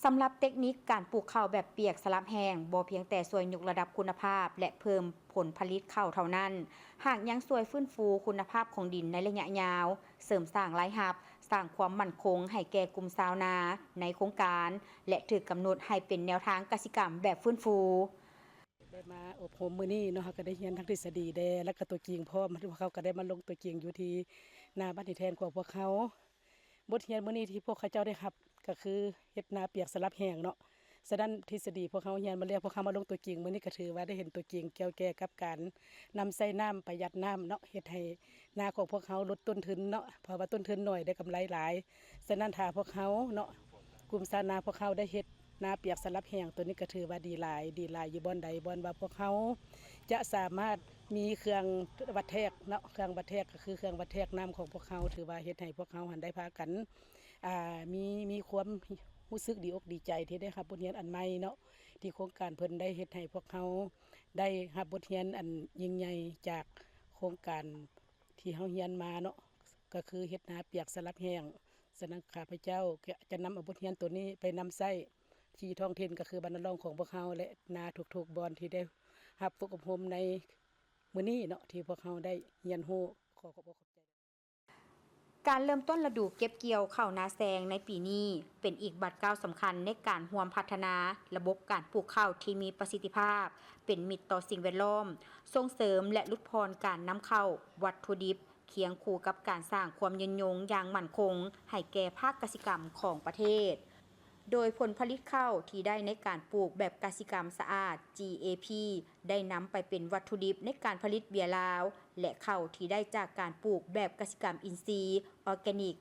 สำหรับเทคนิคการปลูกข้าวแบบเปียกสลับแห้งบ่เพียงแต่ช่วยยกระดับคุณภาพและเพิ่มผลผลิตข้าวเท่านั้นหากยังช่วยฟื้นฟูคุณภาพของดินในระยะยาวเสริมสร้างรายรับสร้างความมั่นคงให้แก่กลุ่มชาวนาในโครงการและถูกกำหนดให้เป็นแนวทางกสิกรรมแบบฟื้นฟูได้มาอบรมมื้อนี้เนาะก็ได้เรียนทั้งทฤษฎีแดและก็ตัวจริงพร้อมพวกเขาก็ได้มาลงตัวจริงอยู่ที่หน้าบ้านที่แทนของพวกเขาบทเรียนมื้อนี้ที่พวกเขาเจ้าได้รับก็คือเฮ็ดนาเปียกสลับแห้งเนาะฉะนั้นทฤษฎีพวกเขาเรียนมาแล้วพวกเขามาลงตัวจริงมื้อนี้ก็ถือว่าได้เห็นตัวจริงเกี่ยวแก่กับการนำใส่น้ำประหยัดน้ำเนาะเฮ็ดให้นาของพวกเขาลดต้นทุนเนาะเพราะว่าต้นทุนน้อยได้กำไรหลายฉะนั้นถ้าพวกเขาเนาะกลุ่มชาวนาพวกเขาได้เฮ็ด นาเปียกสลับแห้งตัวนี้ก็ถือว่าดีหลายอยู่บ่อนใดบ่อนว่าพวกเขาจะสามารถมีเครื่องวัดแทกเนาะเครื่องวัดแทกก็คือเครื่องวัดแทกน้ำของพวกเขาถือว่าเฮ็ดให้พวกเขาหันได้พากันมีความรู้สึกดีอกดีใจที่ได้รับบทเรียนอันใหม่เนาะที่โครงการเพิ่นได้เฮ็ดให้พวกเขาได้รับบทเรียนอันยิ่งใหญ่จากโครงการที่เฮาเรียนมาเนาะก็คือเฮ็ดนาเปียกสลับแห้งฉะนั้นข้าพเจ้าจะนำเอาบทเรียนตัวนี้ไปนำใช้ที่ท้องถิ่นก็คือบรรณรงค์ของพวกเขาและนาทุกๆบอนที่ได้รับฝึกอบรมในมื้อนี้เนาะที่พวกเขาได้เรียนรู้ขอขอบคุณ การเริ่มต้นฤดูเก็บเกี่ยวข้าวนาแซงในปีนี้เป็นอีกบัตรก้าวสำคัญในการร่วมพัฒนาระบบการปลูกข้าวที่มีประสิทธิภาพเป็นมิตรต่อสิ่งแวดล้อมส่งเสริมและลดพรการนำเข้าวัตถุดิบเคียงคู่กับการสร้างความยืนยงอย่างมั่นคงให้แก่ภาคกสิกรรมของประเทศโดยผลผลิตข้าวที่ได้ในการปลูกแบบกสิกรรมสะอาด GAP ได้นำไปเป็นวัตถุดิบในการผลิตเบียร์ลาวและข้าวที่ได้จากการปลูกแบบกสิกรรมอินทรีย์ออร์แกนิก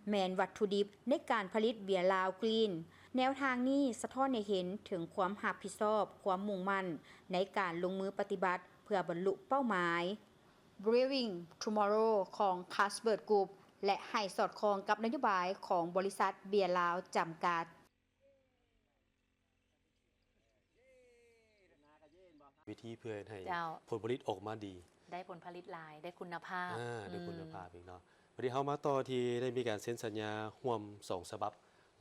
แมนวัตถุดิบในการผลิตเบียร์ลาวกรีนแนวทางนี้สะท้อนให้เห็นถึงความรับผิดชอบความมุ่งมั่นในการลงมือปฏิบัติเพื่อบรรลุเป้าหมาย Brewing Tomorrow ของ Carlsberg Group และให้สอดคล้องกับนโยบายของบริษัทเบียร์ลาวจำกัด วิธีเพื่อให้ เจ้า ผลผลิตออกมาดี ได้ผลผลิตหลายได้คุณภาพ ด้วยคุณภาพอีกเนาะวันนี้เฮามาต่อที่ได้มีการเซ็นสัญญาร่วม2ฉบับ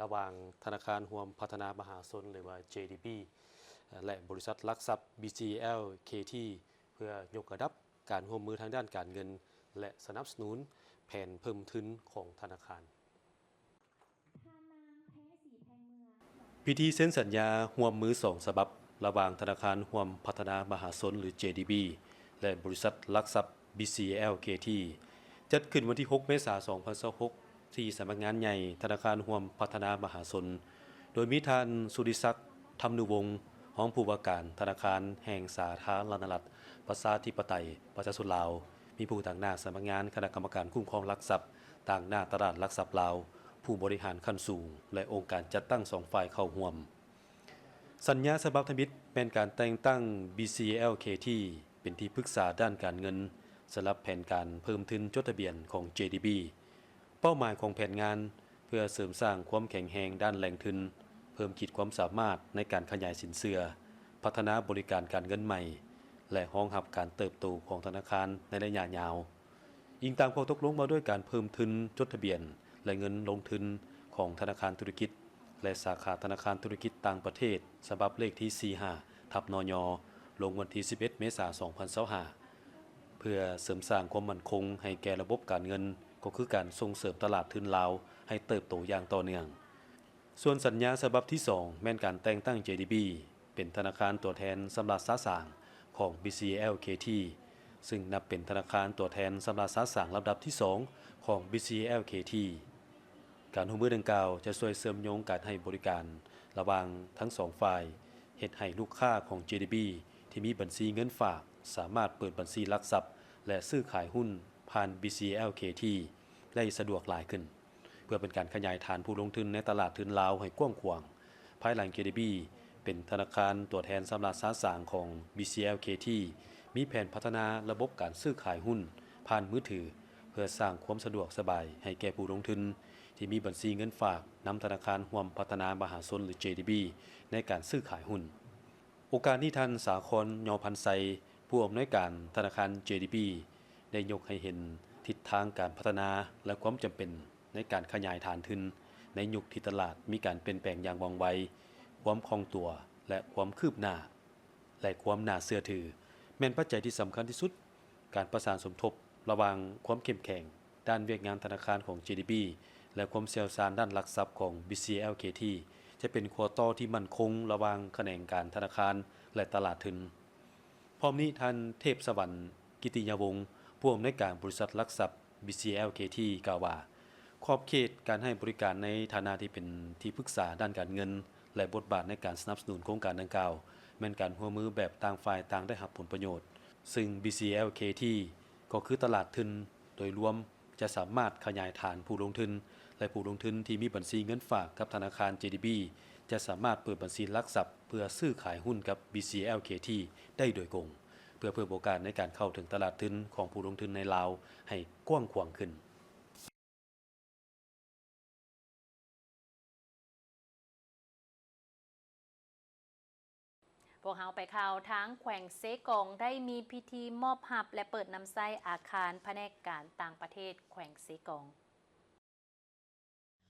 ระหว่างธนาคารร่วมพัฒนามหาชนหรือว่า JDB และบริษัทหลักทรัพย์ BCL KT เพื่อยกระดับการร่วมมือทางด้านการเงิน และสนับสนุนแผนเพิ่มทุนของธนาคาร พิธีเซ็นสัญญาร่วมมือ2ฉบับระหว่างธนาคารร่วมพัฒนามหาชนหรือ JDB และบริษัทหลักทรัพย์ BCL KT จัดขึ้นวันที่ 6 เมษายน 2026 ที่สำนักงานใหญ่ธนาคารร่วมพัฒนามหาชนโดยมีท่านสุริศักดิ์ธรรมนุวงศ์รองผู้ว่าการธนาคารแห่งสาธารณรัฐประชาธิปไตยประชาชนลาวมีผู้ต่างหน้าสำนักงานคณะกรรมการคุ้มครองหลักทรัพย์ต่างหน้าตลาดหลักทรัพย์ลาวผู้บริหารขั้นสูงและองค์การจัดตั้ง2ฝ่ายเข้าร่วมสัญญาฉบับทมิตรเป็นการแต่งตั้ง BCL KT เป็นที่ปรึกษาด้านการเงินสำหรับแผนการเพิ่มทุนจดทะเบียนของ JDB เป้าหมายของแผนงานเพื่อเสริมสร้างความแข็งแรงด้านแหล่งทุนเพิ่มขีดความสามารถในการขยายสินเชื่อพัฒนาบริการการเงินใหม่และรองรับการเติบโตของธนาคารในระยะยาวอิงตามข้อตกลงมาด้วยการเพิ่มทุนจดทะเบียนและเงินลงทุนของธนาคารธุรกิจและสาขาธนาคารธุรกิจต่างประเทศฉบับเลขที่ 45/นย.ลงวันที่ 11 เมษายน 2025เพื่อเสริมสร้างความมั่นคงให้แก่ระบบการเงินก็คือการส่งเสริมตลาดทุนลาวให้เติบโตอย่างต่อเนื่องส่วนสัญญาฉบับที่ 2 แม่นการแต่งตั้ง JDB เป็นธนาคารตัวแทนสำหรับสร้างของ BCL KT ซึ่งนับเป็นธนาคารตัวแทนสำหรับสร้างลำดับที่ 2 ของ BCL KT การร่วมมือดังกล่าวจะช่วยเสริมโยงการให้บริการระหว่างทั้ง2ฝ่ายเฮ็ดให้ลูกค้าของ JDB ที่มีบัญชีเงินฝากสามารถเปิดบัญชีหลักทรัพย์และซื้อขายหุ้นผ่าน BCL KT ได้สะดวกหลายขึ้นเพื่อเป็นการขยายฐานผู้ลงทุนในตลาดทุนลาวให้กว้างขวางภายหลัง JDB เป็นธนาคารตัวแทนสำหรับสร้างของ BCL KT มีแผนพัฒนาระบบการซื้อขายหุ้นผ่านมือถือเพื่อสร้างความสะดวกสบายให้แก่ผู้ลงทุนที่มีบัญชีเงินฝากนำธนาคารร่วมพัฒนามหาชนหรือ JDB ในการซื้อขายหุ้นโอกาสนี้ท่านสาคร ยอพันไซผู้อำนวยการธนาคาร JDB ได้ยกให้เห็นทิศทางการพัฒนาและความจำเป็นในการขยายฐานทุนในยุคที่ตลาดมีการเปลี่ยนแปลงอย่างว่องไวความคล่องตัวและความคืบหน้าและความน่าเชื่อถือแม่นปัจจัยที่สำคัญที่สุดการประสานสมทบระหว่างความเข้มแข็งด้านเวียกงานธนาคารของ JDB และความเชี่ยวชาญด้านหลักทรัพย์ของ BCL KT จะเป็นข้อต่อที่มั่นคงระหว่างแขนงการธนาคารและตลาดทุนพร้อมนี้ท่านเทพสวรรค์กิติยวงศ์ผู้อำนวยการบริษัทหลักทรัพย์ BCL KT กล่าวว่าขอบเขตการให้บริการในฐานะที่เป็นที่ปรึกษาด้านการเงินและบทบาทในการสนับสนุนโครงการดังกล่าวแม่นการร่วมมือแบบต่างฝ่ายต่างได้รับผลประโยชน์ซึ่ง BCL KT ก็คือตลาดทุนโดยรวมจะสามารถขยายฐานผู้ลงทุนและผู้ลงทุนที่มีบัญชีเงินฝากกับธนาคาร JDB จะสามารถเปิดบัญชีลักทรัพย์เพื่อซื้อขายหุ้นกับ BCLKT ได้โดยตรงเพื่อเพิ่มโอกาสในการเข้าถึงตลาดทุนของผู้ลงทุนในลาวให้กว้างขวางขึ้นพวกเฮาไปข่าวทางแขวงเซกองได้มีพิธีมอบหับและเปิดน้ำใส้อาคารแผนกการต่างประเทศแขวงเซกอง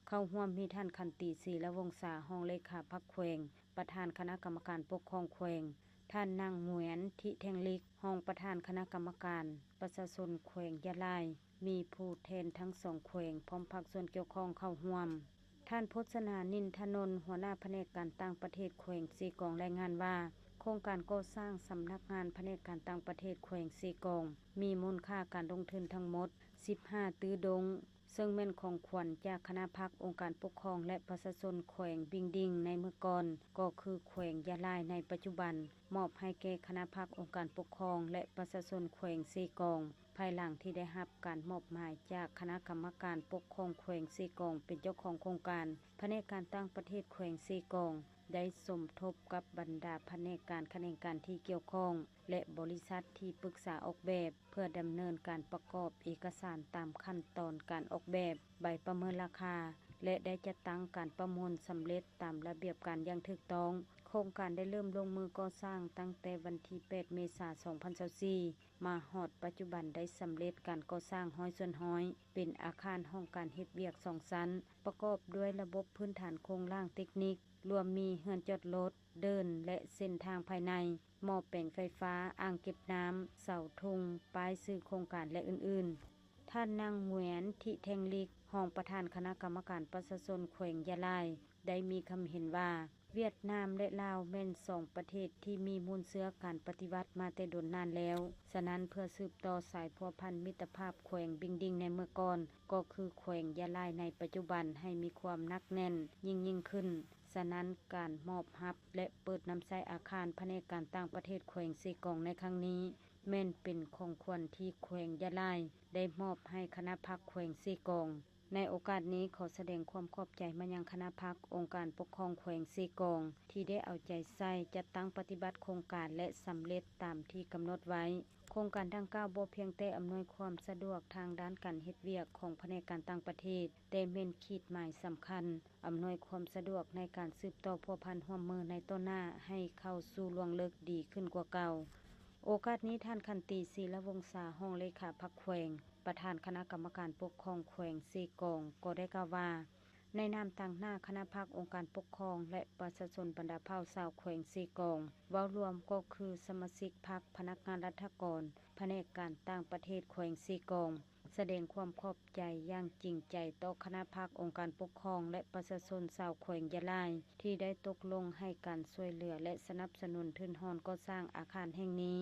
เข้าร่วมมีท่านคันติศรีละวงศาห้องเลขาพรรคแขวงประธานคณะกรรมการปกครองแขวงท่านนางหมวนทิแทงลิกห้องประธานคณะกรรมการประชาชนแขวงยะลายมีผู้แทนทั้ง2แขวงพร้อมภาคส่วนเกี่ยวข้องเข้าร่วมท่านพจนานินทนนท์หัวหน้าแผนกการต่างประเทศแขวงซีกองรายงานว่าโครงการก่อสร้างสำนักงานแผนกการต่างประเทศแขวงซีกองมีมูลค่าการลงทุนทั้งหมด15ตื้อดงซึ่งแม่นของขวัญจากคณะพักองค์การปกครองและประชาชนแขวงบิงดิงในเมื่อก่อนก็คือแขวงยะลายในปัจจุบันมอบให้แก่คณะพักองค์การปกครองและประชาชนแขวงซีกองภายหลังที่ได้รับการมอบหมายจากคณะกรรมการปกครองแขวงซีกองเป็นเจ้าของโครงการแผนกการต่างประเทศแขวงซีกองได้สมทบกับบรรดาแผนกการแขนงการที่เกี่ยวข้องและบริษัทที่ปรึกษาออกแบบเพื่อดำเนินการประกอบเอกสารตามขั้นตอนการออกแบบใบประเมินราคาและได้จัดตั้งการประมูลสำเร็จตามระเบียบการอย่างถูกต้องโครงการได้เริ่มลงมือก่อสร้างตั้งแต่วันที่8เมษายน2024มาฮอดปัจจุบันได้สำเร็จการก่อสร้าง100ส่วน100เป็นอาคารห้องการเฮ็ดเวียก2ชั้นประกอบด้วยระบบพื้นฐานโครงร่างเทคนิครวมมีเฮือนจอดรถเดินและเส้นทางภายในหม้อแปลงไฟฟ้าอ่างเก็บน้ำเสาธงป้ายชื่อโครงการและอื่นๆท่านนางหมวนทิแทงลิกรองประธานคณะกรรมการประชาชนแขวงยะลายได้มีคำเห็นว่าเวียดนามและลาวแม่น2ประเทศที่มีมูลเชื้อการปฏิวัติมาแต่ดนนานแล้วฉะนั้นเพื่อสืบต่อสายพัวพันมิตรภาพแขวงบิงดิงในเมื่อก่อนก็คือแขวงยะลายในปัจจุบันให้มีความนักแน่นยิ่งขึ้นฉะนั้นการมอบรับและเปิดน้ำใช้อาคารแผนกการต่างประเทศแขวงซีกองในครั้งนี้แม่นเป็นของขวัญที่แขวงยะลายได้มอบให้คณะพรรคแขวงซีกองในโอกาสนี้ขอแสดงความขอบใจมายังคณะพรรคองค์การปกครองแขวงซีกองที่ได้เอาใจใส่จัดตั้งปฏิบัติโครงการและสำเร็จตามที่กำหนดไว้โครงการดังกล่าวบ่เพียงแต่อำนวยความสะดวกทางด้านการเฮ็ดเวียกของแผนกการต่างประเทศแต่แม่นขีดหมายสำคัญอำนวยความสะดวกในการสืบต่อพัวพันร่วมมือในต้นหน้าให้เข้าสู่ล่วงลึกดีขึ้นกว่าเก่าโอกาสนี้ท่านคันติศรีละวงศาห้องเลขาพรรคแขวงประธานคณะกรรมการปกครองแขวงซีกองก็ได้กล่าวว่าในนามต่างหน้าคณะพรรคองค์การปกครองและประชาชนบรรดาเผ่าชาวแขวงซีกองเว้ารวมก็คือสมาชิกพรรคพนักงานรัฐกรแผนกการต่างประเทศแขวงซีกองแสดงความขอบใจอย่างจริงใจต่อคณะพรรคองค์การปกครองและประชาชนชาวแขวงยะลายที่ได้ตกลงให้การช่วยเหลือและสนับสนุนทุนฮอนก่อสร้างอาคารแห่งนี้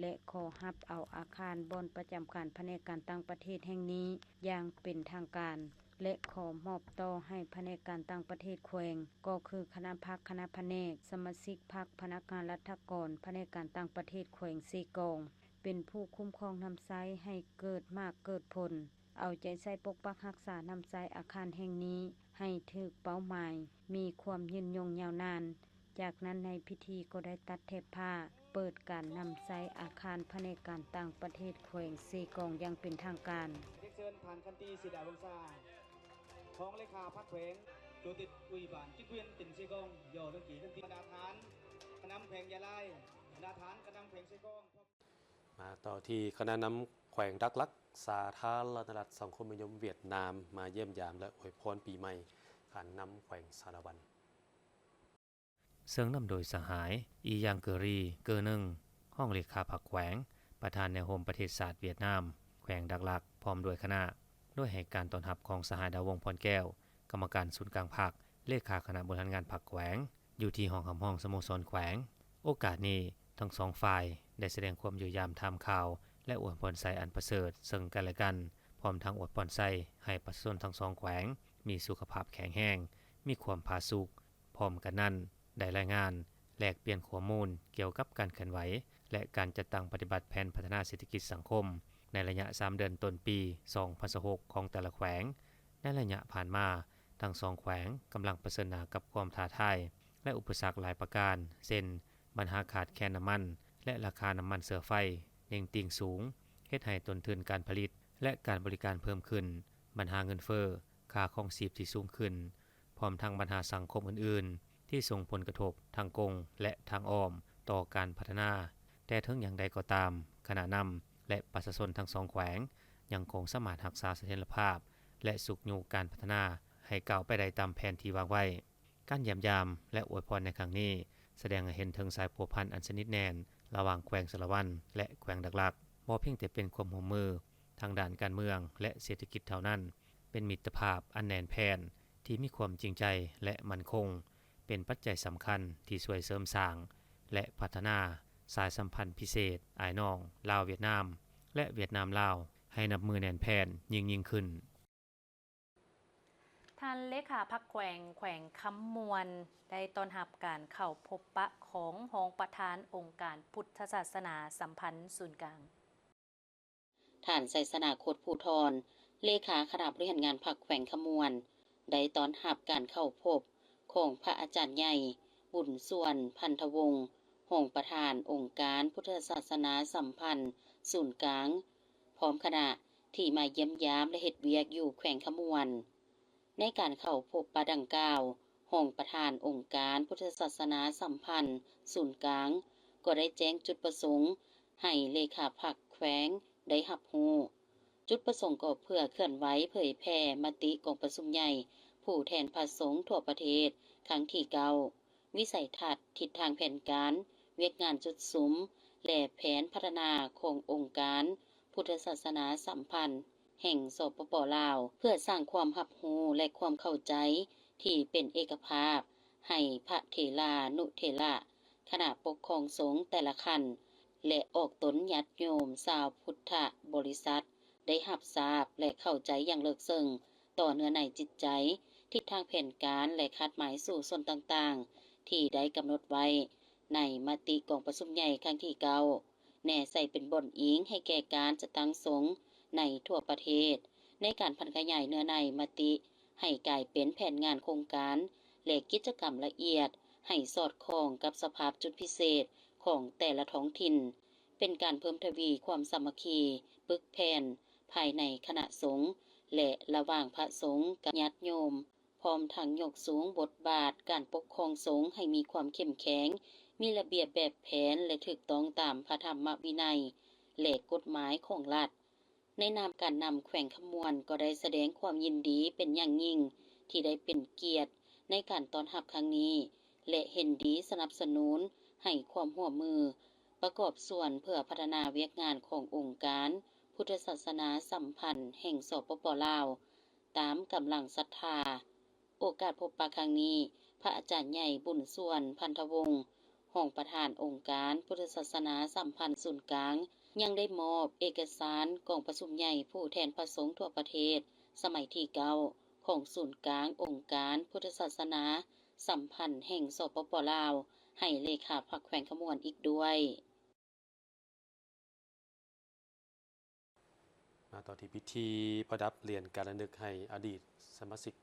และขอรับเอาอาคารบอนประจำการแผนกการต่างประเทศแห่งนี้อย่างเป็นทางการและขอมอบต่อให้แผนกการต่างประเทศแขวงก็คือคณะพรรคคณะแผนกสมาชิกพรรคพนักงานรัฐกรแผนกการต่างประเทศแขวงซีกองเป็นผู้คุ้มครองน้ำใช้ให้เกิดมากเกิดผลเอาใจใส่ปกปักรักษาน้ำใช้อาคารแห่งนี้ให้ถึกเป้าหมายมีความยืนยงยาวนานจากนั้นในพิธีก็ได้ตัดเทปผ้าเปิดการนำใช้อาคารแผนกการต่างประเทศแขวงซีกองอย่างเป็นทางการเชิญผ่านคันตีศิดาวงศาของเลขาพรรคแขวงโดยติดอุยบานจิกเวียนติ่นซีกองย่อเรื่องกี่คันตีบรรดาฐานคณะแขวงยะลายบรรดาฐานคณะแขวงซีกองมาต่อที่คณะนำแขวงดักลักสาธารณรัฐสังคมนิยมเวียดนามมาเยี่ยมยามและอวยพรปีใหม่ขานนำแขวงสารวันเสริงนำโดยสหายอียางเกอรีเกอนึงห้องเลขาพรรคแขวงประธานแนวโฮมประเทศศาสตร์เวียดนามแขวงดักลักพร้อมด้วยคณะด้วยให้การต้อนรับของสหายดาวงพรแก้วกรรมการศูนย์กลางพรรคเลขาคณะบริหารงานพรรคแขวงอยู่ที่ห้องคำห้องสโมสรแขวงโอกาสนี้ทั้งสองฝ่ายได้แสดงความอยู่ยามทำข่าวและอวยพรใส่อันประเสริฐซึ่งกันและกันพร้อมทั้งอวยพรใส่ให้ประชาชนทั้งสองแขวงมีสุขภาพแข็งแรงมีความผาสุกพร้อมกันนั้นได้รายงานแลกเปลี่ยนข้อมูลเกี่ยวกับการเคลื่อนไหวและการจัดตั้งปฏิบัติแผนพัฒนาเศรษฐกิจสังคมในระยะ3เดือนต้นปี2016ของแต่ละแขวงในระยะผ่านมาทั้ง2แขวงกำลังเผชิญหน้ากับความท้าทาย และอุปสรรคหลายประการเช่นปัญหาขาดแคลนน้ำมันและราคาน้ำมันเสือไฟเน่งติ่งสูงเฮ็ดให้ต้นทุนการผลิตและการบริการเพิ่มขึ้นปัญหาเงินเฟ้อค่าครองชีพที่สูงขึ้นพร้อมทั้งปัญหาสังคมอื่นๆที่ส่งผลกระทบทางกงและทางอ้อมต่อการพัฒนาแต่ถึงอย่างใดก็ตามคณะนำและประชาชนทั้งสองแขวงยังคงสามารถรักษาเสถียรภาพและสุขอยู่การพัฒนาให้ก้าวไปได้ตามแผนที่วางไว้การเยี่ยมยามและอวยพรในครั้งนี้แสดงให้เห็นถึงสายพัวพันอันสนิทแน่นระหว่างแขวงสารวันและแขวงหลักๆบ่เพียงแต่เป็นความร่วมมือทางด้านการเมืองและเศรษฐกิจเท่านั้นเป็นมิตรภาพอันแน่นแฟ้นที่มีความจริงใจและมั่นคงเป็นปัจจัยสำคัญที่ช่วยเสริมสร้างและพัฒนาสายสัมพันธ์พิเศษอ้ายน้องลาวเวียดนามและเวียดนามลาวให้นับมือแน่นแฟ้นยิ่งขึ้นท่านเลขาพรรคแขวงคำมวลได้ต้อนรับการเข้าพบปะของรองประธานองค์การพุทธศาสนาสัมพันธ์ศูนย์กลางท่านไสสนาโคตรภูธรเลขาคณะบริหารงานพรรคแขวงคำมวลได้ต้อนรับการเข้าพบของพระอาจารย์ใหญ่บุญส่วนพันธวงศ์รองประธานองค์การพุทธศาสนาสัมพันธ์ศูนย์กลางพร้อมคณะที่มาเยี่ยมยามและเฮ็ดเวียกอยู่แขวงคำมวลในการเข้าพบปะดังกล่าวรองประธานองค์การพุทธศาสนาสัมพันธ์ศูนย์กลางก็ได้แจ้งจุดประสงค์ให้เลขาพรรคแขวงได้รับรู้จุดประสงค์ก็เพื่อเคลื่อนไหวเผยแพร่มติของประชุมใหญ่ผู้แทนพระสงฆ์ทั่วประเทศครั้งที่9วิสัยทัศน์ทิศทางแผนการเวียกงานจุดสุมและแผนพัฒนาขององค์การพุทธศาสนาสัมพันธ์แห่งสปป.ลาวเพื่อสร้างความรับรู้และความเข้าใจที่เป็นเอกภาพให้พระเถรานุเถระคณะปกครองสงฆ์แต่ละขันและออกตนญาติโยมชาวพุทธบริษัทได้รับทราบและเข้าใจอย่างลึกซึ้งต่อเนื้อในจิตใจทิศทางแผนการและคาดหมายสู่ส่วนต่างๆที่ได้กำหนดไว้ในมติของประชุมใหญ่ครั้งที่9แน่ใส่เป็นบ่อนอิงให้แก่การจัดตั้งสงฆ์ในทั่วประเทศในการพัฒนาขยายเนื้อในมติให้กลายเป็นแผนงานโครงการและกิจกรรมละเอียดให้สอดคล้องกับสภาพจุดพิเศษของแต่ละท้องถิ่นเป็นการเพิ่มทวีความสามัคคีปึกแผ่นภายในคณะสงฆ์และระหว่างพระสงฆ์กับญาติโยมพร้อมทั้งยกสูงบทบาทการปกครองสงฆ์ให้มีความเข้มแข็งมีระเบียบแบบแผนและถูกต้องตามพระธรรมวินัยและกฎหมายของรัฐในนามการนำแขวงคำมวลก็ได้แสดงความยินดีเป็นอย่างยิ่งที่ได้เป็นเกียรติในการต้อนรับครั้งนี้และเห็นดีสนับสนุนให้ความร่วมมือประกอบส่วนเพื่อพัฒนาเวียกงานขององค์การพุทธศาสนาสัมพันธ์แห่งสปป.ลาวตามกำลังศรัทธาโอกาสพบปะครั้งนี้พระอาจารย์ใหญ่บุญส่วนพันธวงศ์รองประธานองค์การพุทธศาสนาสัมพันธ์ศูนย์กลางยังได้มอบเอกสารกองประชุมใหญ่ผู้แทนพระสงฆ์ทั่วประเทศสมัยที่9ของศูนย์กลางองค์การพุทธศาสนาสัมพันธ์แห่งสปป.ลาวให้เลขาพรรคแขวงคำมวลอีกด้วยมาต่อที่พิธีประดับเหรียญการระลึกให้อดีตสมาชิก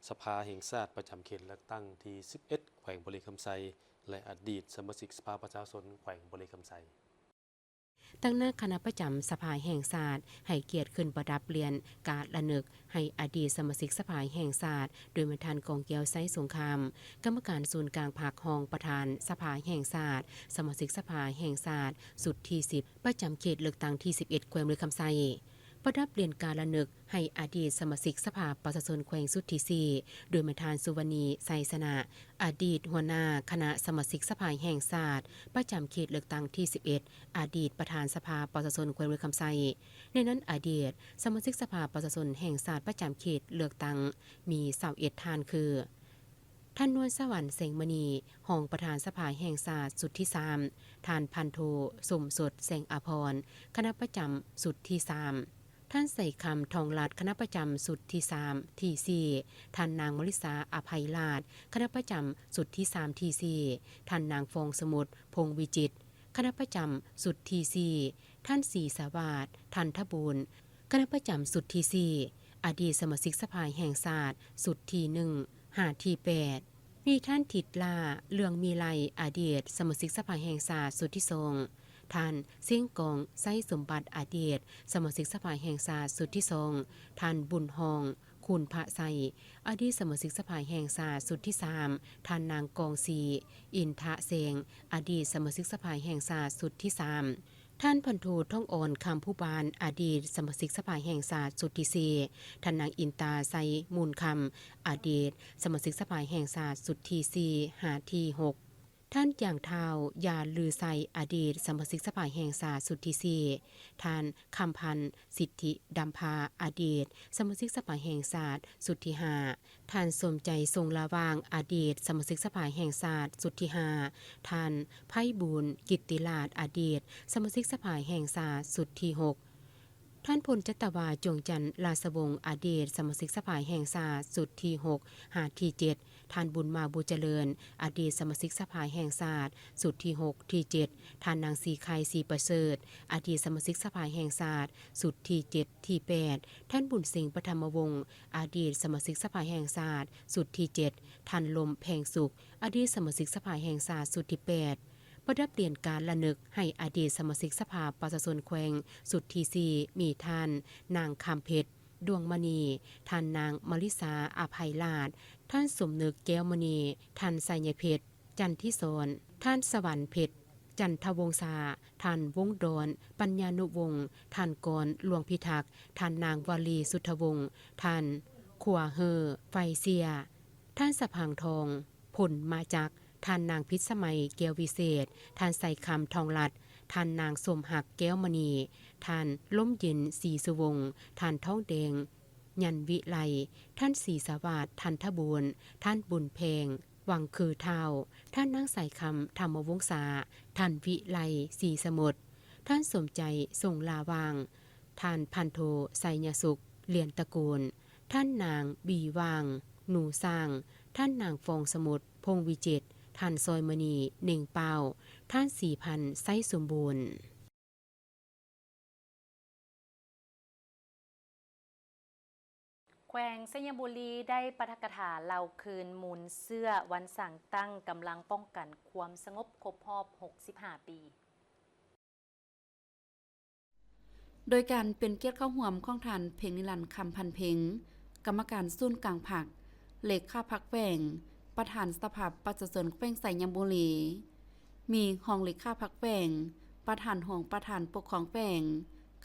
สภาแห่งชาติประจำเขตเลือกตั้งที่11แขวงบุรีคำไซและอดีตสมาชิกสภาประชาชนแขวงบุรีคำไซตั้งหน้าคณะประจำสภาแห่งชาติให้เกียรติขึ้นประดับเหรียญการระลึกให้อดีตสมาชิกสภาแห่งชาติโดยประธานกองเกียวไซสงครามกรรมการศูนย์กลางภาครองประธานสภาแห่งชาติสมาชิกสภาแห่งชาติสุดที่10ประจำเขตเลือกตั้งที่11แขวงบุรีคำไซประดับเหรียญการระลึกให้อดีตสมาชิกสภาประชาชนแขวงสุดที่4โดยประธานสุวรรณีไซสนะอดีตหัวหน้าคณะสมาชิกสภาแห่งชาติประจำเขตเลือกตั้งที่11อดีตประธานสภาประชาชนแขวงบุรีคำไซในนั้นอดีตสมาชิกสภาประชาชนแห่งชาติประจำเขตเลือกตั้งมี21ท่านคือท่านนวลสวรรค์เสงมณีรองประธานสภาแห่งชาติสุดที่3ท่านพันโทสมสดแสงอภรณ์คณะประจำสุดที่3ท่านใส่คำทองลัดคณะประจำสุดที่3ที่4ท่านนางมลิสาอภัยลาดคณะประจำสุดที่3ที่4ท่านนางฟองสมุทรพงวิจิตรคณะประจำสุดที่4ท่านศรีสวัสดิ์ทันทบูรณ์คณะประจำสุดที่4อดีตสมาชิกสภาแห่งชาติสุดที่1 5ที่8ใน มีท่านถิดลาเลืองมีไลอดีตสมาชิกสภาแห่งชาติสุทธิทรงท่านเสียงกองไส้สมบัติอดีตสมาชิกสภาแห่งชาติสุทธิทรงท่านบุญฮองคุณพระไสอดีตสมาชิกสภาแห่งชาติสุทธิ3ท่านนางกองศรีอินทะเสงอดีตสมาชิกสภาแห่งชาติสุทธิ3ท่านพันโทท่องอ่อนคำผู้บานอดีตสมาชิกสภาแห่งชาติสุทธิ4ท่านนางอินตาไซมูลคำอดีตสมาชิกสภาแห่งชาติสุทธิ4หาที่6ท่านอย่างเท้ายาลือไซอดีตสมาชิกสภาแห่งชาติสุทธิ4ท่านคำพันธ์สิทธิดำพาอดีตสมาชิกสภาแห่งชาติสุทธิ5ท่านสมใจทรงละวางอดีตสมาชิกสภาแห่งชาติสุทธิ5ท่านไพบูลย์กิตติลาภอดีตสมาชิกสภาแห่งชาติสุทธิ6ท่านพลจัตวาจงจันทร์ราชวงศ์อดีตสมาชิกสภาแห่งชาติสุทธิ6หาที่7ท่านบุญมาบุญเจริญอดีตสมาชิกสภาแห่งชาติสุทธิ6ที่7ท่านนางสีไข่สีประเสริฐอดีตสมาชิกสภาแห่งชาติสุทธิ7ที่8ท่านบุญสิงห์ปฐมวงศ์อดีตสมาชิกสภาแห่งชาติสุทธิ7ท่านลมแพงสุขอดีตสมาชิกสภาแห่งชาติสุทธิ8ประดับเปลี่ยนการระลึกให้อดีตสมาชิกสภาประชาชนแขวงสุทธิ4มีท่านนางคำเพชรดวงมณีท่านนางมลิสาอภัยลาภท่านสมนึกแก้วมณีท่านไสยเพชรจันทิสรท่านสวรรค์เพชรจันทวงศาท่านวงดอนปัญญานุวงศ์ท่านกรหลวงพิทักษ์ท่านนางวลีสุทธวงศ์ท่านขัวเฮอไฟเสียท่านสะพังทองผลมาจากท่านนางพิษสมัยแก้ววิเศษท่านใส่คำทองลัดท่านนางสมหักแก้วมณีท่านล้มเย็นศรีสุวงศ์ท่านท้องแดงยันวิไลท่านศรีสวัสดิ์ท่านทบูรณ์ท่านบุญเพงวังคือเท้าท่านนางใส่คำธรรมวงศาท่านวิไลศรีสมุทรท่านสมใจทรงลาวางท่านพันโทไสยสุขเลียนตระกูลท่านนางบีวางหนูสร้างท่านนางฟองสมุทรพงวิจิตรท่านซอยมณีเน่งเปาท่าน4,000ไส้สมบูรณ์แขวงสัญบุรีได้ปาฐกถาเล่าคืนมูลเสื้อวันสั่งตั้งกำลังป้องกันความสงบครบรอบ65 ปี โดยการเป็นเกียรติเข้าห่วมของท่านเพ่งนิรันดร์คำพันเพ็งกรรมการศูนย์กลางผักเลขาพักแขวงประธานสภาประชาชนแขวงไสยบุรีมีห้องเลขาพักแขวงประธานห้องประธานปกครองแขวง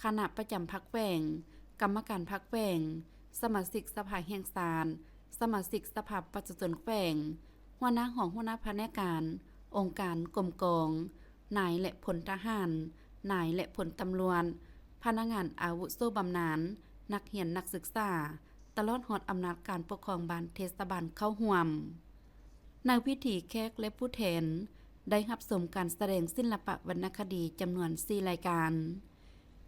คณะประจำพักแขวงกรรมการพักแขวงสมาชิกสภาแห่งชาติสมาชิกสภาประชาชนแขวงหัวหน้าห้องหัวหน้าแผนกการองค์การกรมกองนายและพลทหารนายและพลตำรวจพนักงานอาวุโสบำนาญนักเรียนนักศึกษาตลอดหอดอำนาจการปกครองบ้านเทศบาลเข้าร่วมในพิธีแขกและผู้แทนได้รับชมการแสดงศิลปะวรรณคดีจำนวน4รายการ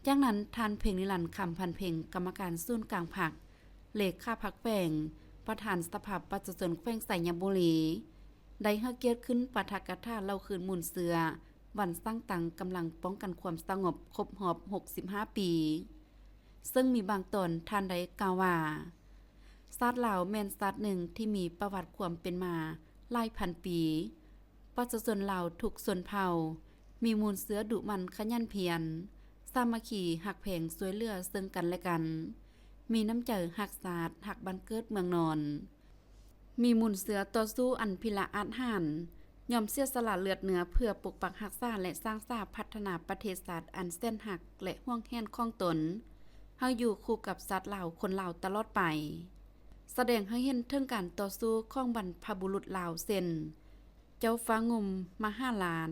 จากนั้นท่านเพ่งนิรันดร์คำพันเพ็งกรรมการศูนย์กลางผักเลขาพักแขวงประธานสภาประชาชนแขวงไสยบุรีได้ให้เกียรติขึ้นปาฐกถาเล่าคืนมูลเสือวันสร้างตังกำลังป้องกันความสงบครบรอบ65 ปีซึ่งมีบางตอนท่านได้กล่าวว่าศาสตร์ลาวแม่นศาสตร์หนึ่งที่มีประวัติความเป็นมาหลายพันปีประชาชนลาวทุกชนเผ่ามีมูลเสือดุมันขยันเพียรสามัคคีหักแผงช่วยเหลือซึ่งกันและกันมีน้ำใจหักศาสตร์หักบ้านเกิดเมืองนอนมีมูลเสือต่อสู้อันพิละอาจหารยอมเสียสละเลือดเนื้อเพื่อปกปักรักษาและสร้างสร้างพัฒนาประเทศชาติอันเส้นหักและห่วงแหนของตนเฮาอยู่คู่กับสัตว์ลาวคนลาวตลอดไปแสดงให้เห็นถึงการต่อสู้ของบรรพบุรุษลาวเช่นเจ้าฟ้างุมมหาลาน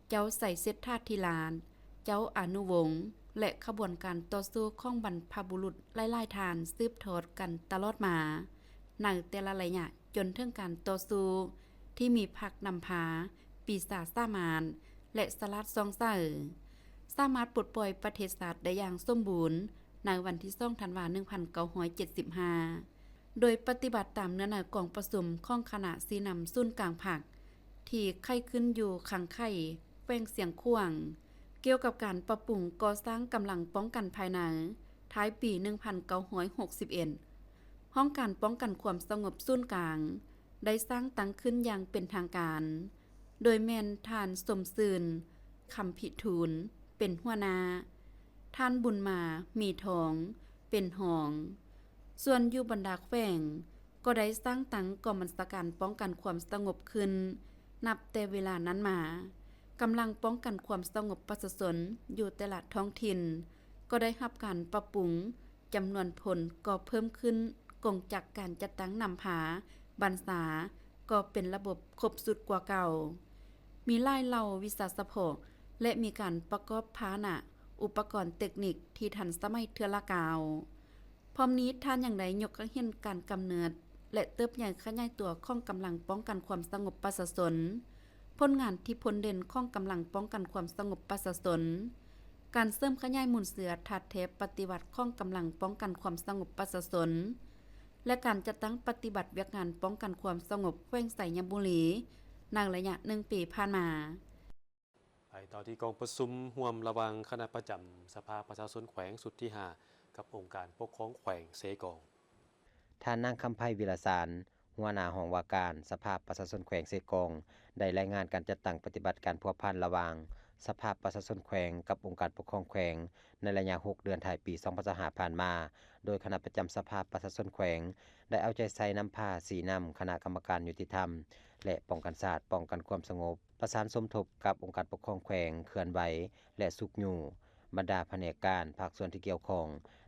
เจ้าใส่เสดทาธิลานเจ้าอนุวงศ์และขบวนการต่อสู้ของบรรพบุรุษหลายๆทานสืบทอดกันตลอดมาในแต่ละระยะจนถึงการต่อสู้ที่มีพรรคนำพาปีศาจสามานและสลัดซองเซอร์สามารถปลดปล่อยประเทศชาติได้อย่างสมบูรณ์ในวันที่2 ธันวาคม 1975โดยปฏิบัติตามเนื้อหากองประชุมของคณะสีนำศูนย์กลางผักที่ไข้ขึ้นอยู่ขังไข่แขวงเสียงขวางเกี่ยวกับการปรับปรุงก่อสร้างกำลังป้องกันภายในท้ายปี 1961ห้องการป้องกันความสงบศูนย์กลาง ได้สร้างตั้งขึ้นอย่างเป็นทางการ โดยแม่นท่านสมซืนคำพิทูลเป็นหัวหน้าท่านบุญมามีทองเป็นหอง ส่วนอยู่บรรดาแขวงก็ได้สร้างตั้งกองบัญชาการป้องกันความสงบขึ้น นับแต่เวลานั้นมากำลังป้องกันความสงบประชาชนอยู่แต่ละท้องถิ่น ก็ได้รับการปรับปรุงจำนวนพลก็เพิ่มขึ้นกงจากการจัดตั้งนำผาบรรษาก็เป็นระบบครบสุดกว่าเก่า มีหลายเหล่าวิสาสะพกและมีการประกอบพาหนะอุปกรณ์เทคนิคที่ทันสมัยเทื่อละกาว พร้อมนี้ท่านอย่างใดยกเห็นการกำเนิดและเติบใหญ่ขยายตัวของกำลังป้องกันความสงบประชาชนผลงานที่พ้นเด่นของกำลังป้องกันความสงบประชาชนการเสริมขยายมูลเสือทัดเทปปฏิบัติของกำลังป้องกันความสงบประชาชนและการจัดตั้งปฏิบัติเวียกงานป้องกันความสงบแขวงไสยบุรีในระยะ1 ปีผ่านมาไปต่อที่กองประชุมร่วมระหว่างคณะประจำสภาประชาชนแขวงสุดที่ 5 กับองค์การปกครองแขวงเซกองท่านนางคำไพวิรสารหัวหน้าห้องว่าการสภาประชาชนแขวงเซกองได้รายงานการจัดตั้งปฏิบัติการพัวพันระหว่างสภาประชาชนแขวงกับองค์การปกครองแขวงในระยะ6 เดือนท้ายปี2025ผ่านมาโดยคณะประจำสภาประชาชนแขวงได้เอาใจใส่นำพาสีนำคณะกรรมการยุติธรรมและป้องกันศาสตร์ป้องกันความสงบประสานสมทบกับองค์การปกครองแขวงเคลื่อนไหวและสุขอยู่บรรดาแผนกการภาคส่วนที่เกี่ยวข้อง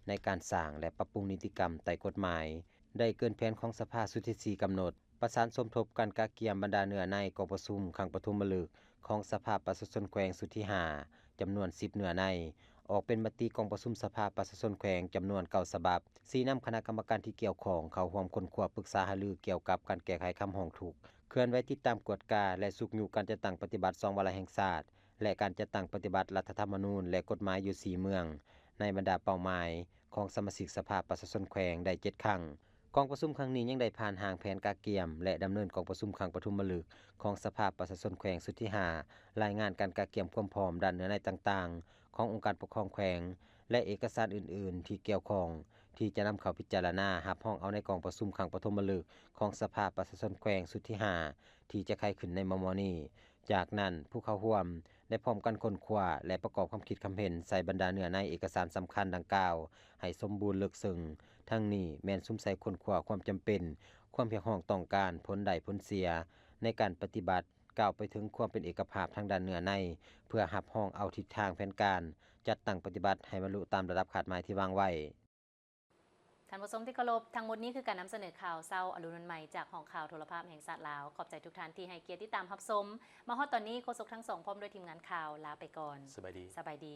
ในการสร้างและปรับปรุงนิติกรรมใต้กฎหมายได้เกินแผนของสภาสุทธิ4กำหนดประสานสมทบกันกะเกียมบรรดาเนื้อในกองประชุมครั้งปฐมฤกษ์ของสภาประชาชนแขวงสุทธิ5จำนวน10เนื้อในออกเป็นมติกองประชุมสภาประชาชนแขวงจำนวน9ฉบับสีนำคณะกรรมการที่เกี่ยวข้องเข้าร่วมค้นคว้าปรึกษาหารือเกี่ยวกับการแก้ไขคำร้องทุกข์เคลื่อนไหวติดตามกวดกาและสุกอยู่การจัดตั้งปฏิบัติ2วาระแห่งชาติและการจัดตั้งปฏิบัติรัฐธรรมนูญและกฎหมายอยู่4เมืองในบรรดาเป้าหมายของสมาชิกสภาประชาชนแขวงได้7ครั้งกองประชุมครั้งนี้ยังได้ผ่านห่างแผนกาเกียมและดำเนินกองประชุมครั้งปฐมฤกษ์ของสภาประชาชนแขวงสุทธิ5รายงานการกาเกียมความพร้อมด้านเนื้อในต่างๆขององค์การปกครองแขวงและเอกสารอื่นๆที่เกี่ยวข้องที่จะนำเข้าพิจารณารับห้องเอาในกองประชุมครั้งปฐมฤกษ์ของสภาประชาชนแขวงสุทธิ5ที่จะใครขึ้นในมม.นี้จากนั้นผู้เข้าร่วมได้พร้อมกันค้นคว้าและประกอบความคิดความเห็นใส่บรรดาเนื้อในเอกสารสำคัญดังกล่าวให้สมบูรณ์ลึกซึ้งทั้งนี้แม่นซุ่มใส่ค้นคว้าความจำเป็นความเพียงห้องต้องการผลใดผลเสียในการปฏิบัติกล่าวไปถึงความเป็นเอกภาพทางด้านเนื้อในเพื่อรับห้องเอาทิศทางแผนการจัดตั้งปฏิบัติให้บรรลุตามระดับคาดหมายที่วางไว้ท่านผู้ชมที่เคารพทั้งหมดนี้คือการนำเสนอข่าวเช้าอรุณวันใหม่จากห้องข่าวโทรภาพแห่งชาติลาวขอบใจทุกท่านที่ให้เกียรติติดตามรับชมมาฮอดตอนนี้โฆษกทั้งสองพร้อมด้วยทีมงานข่าวลาไปก่อนสบายดี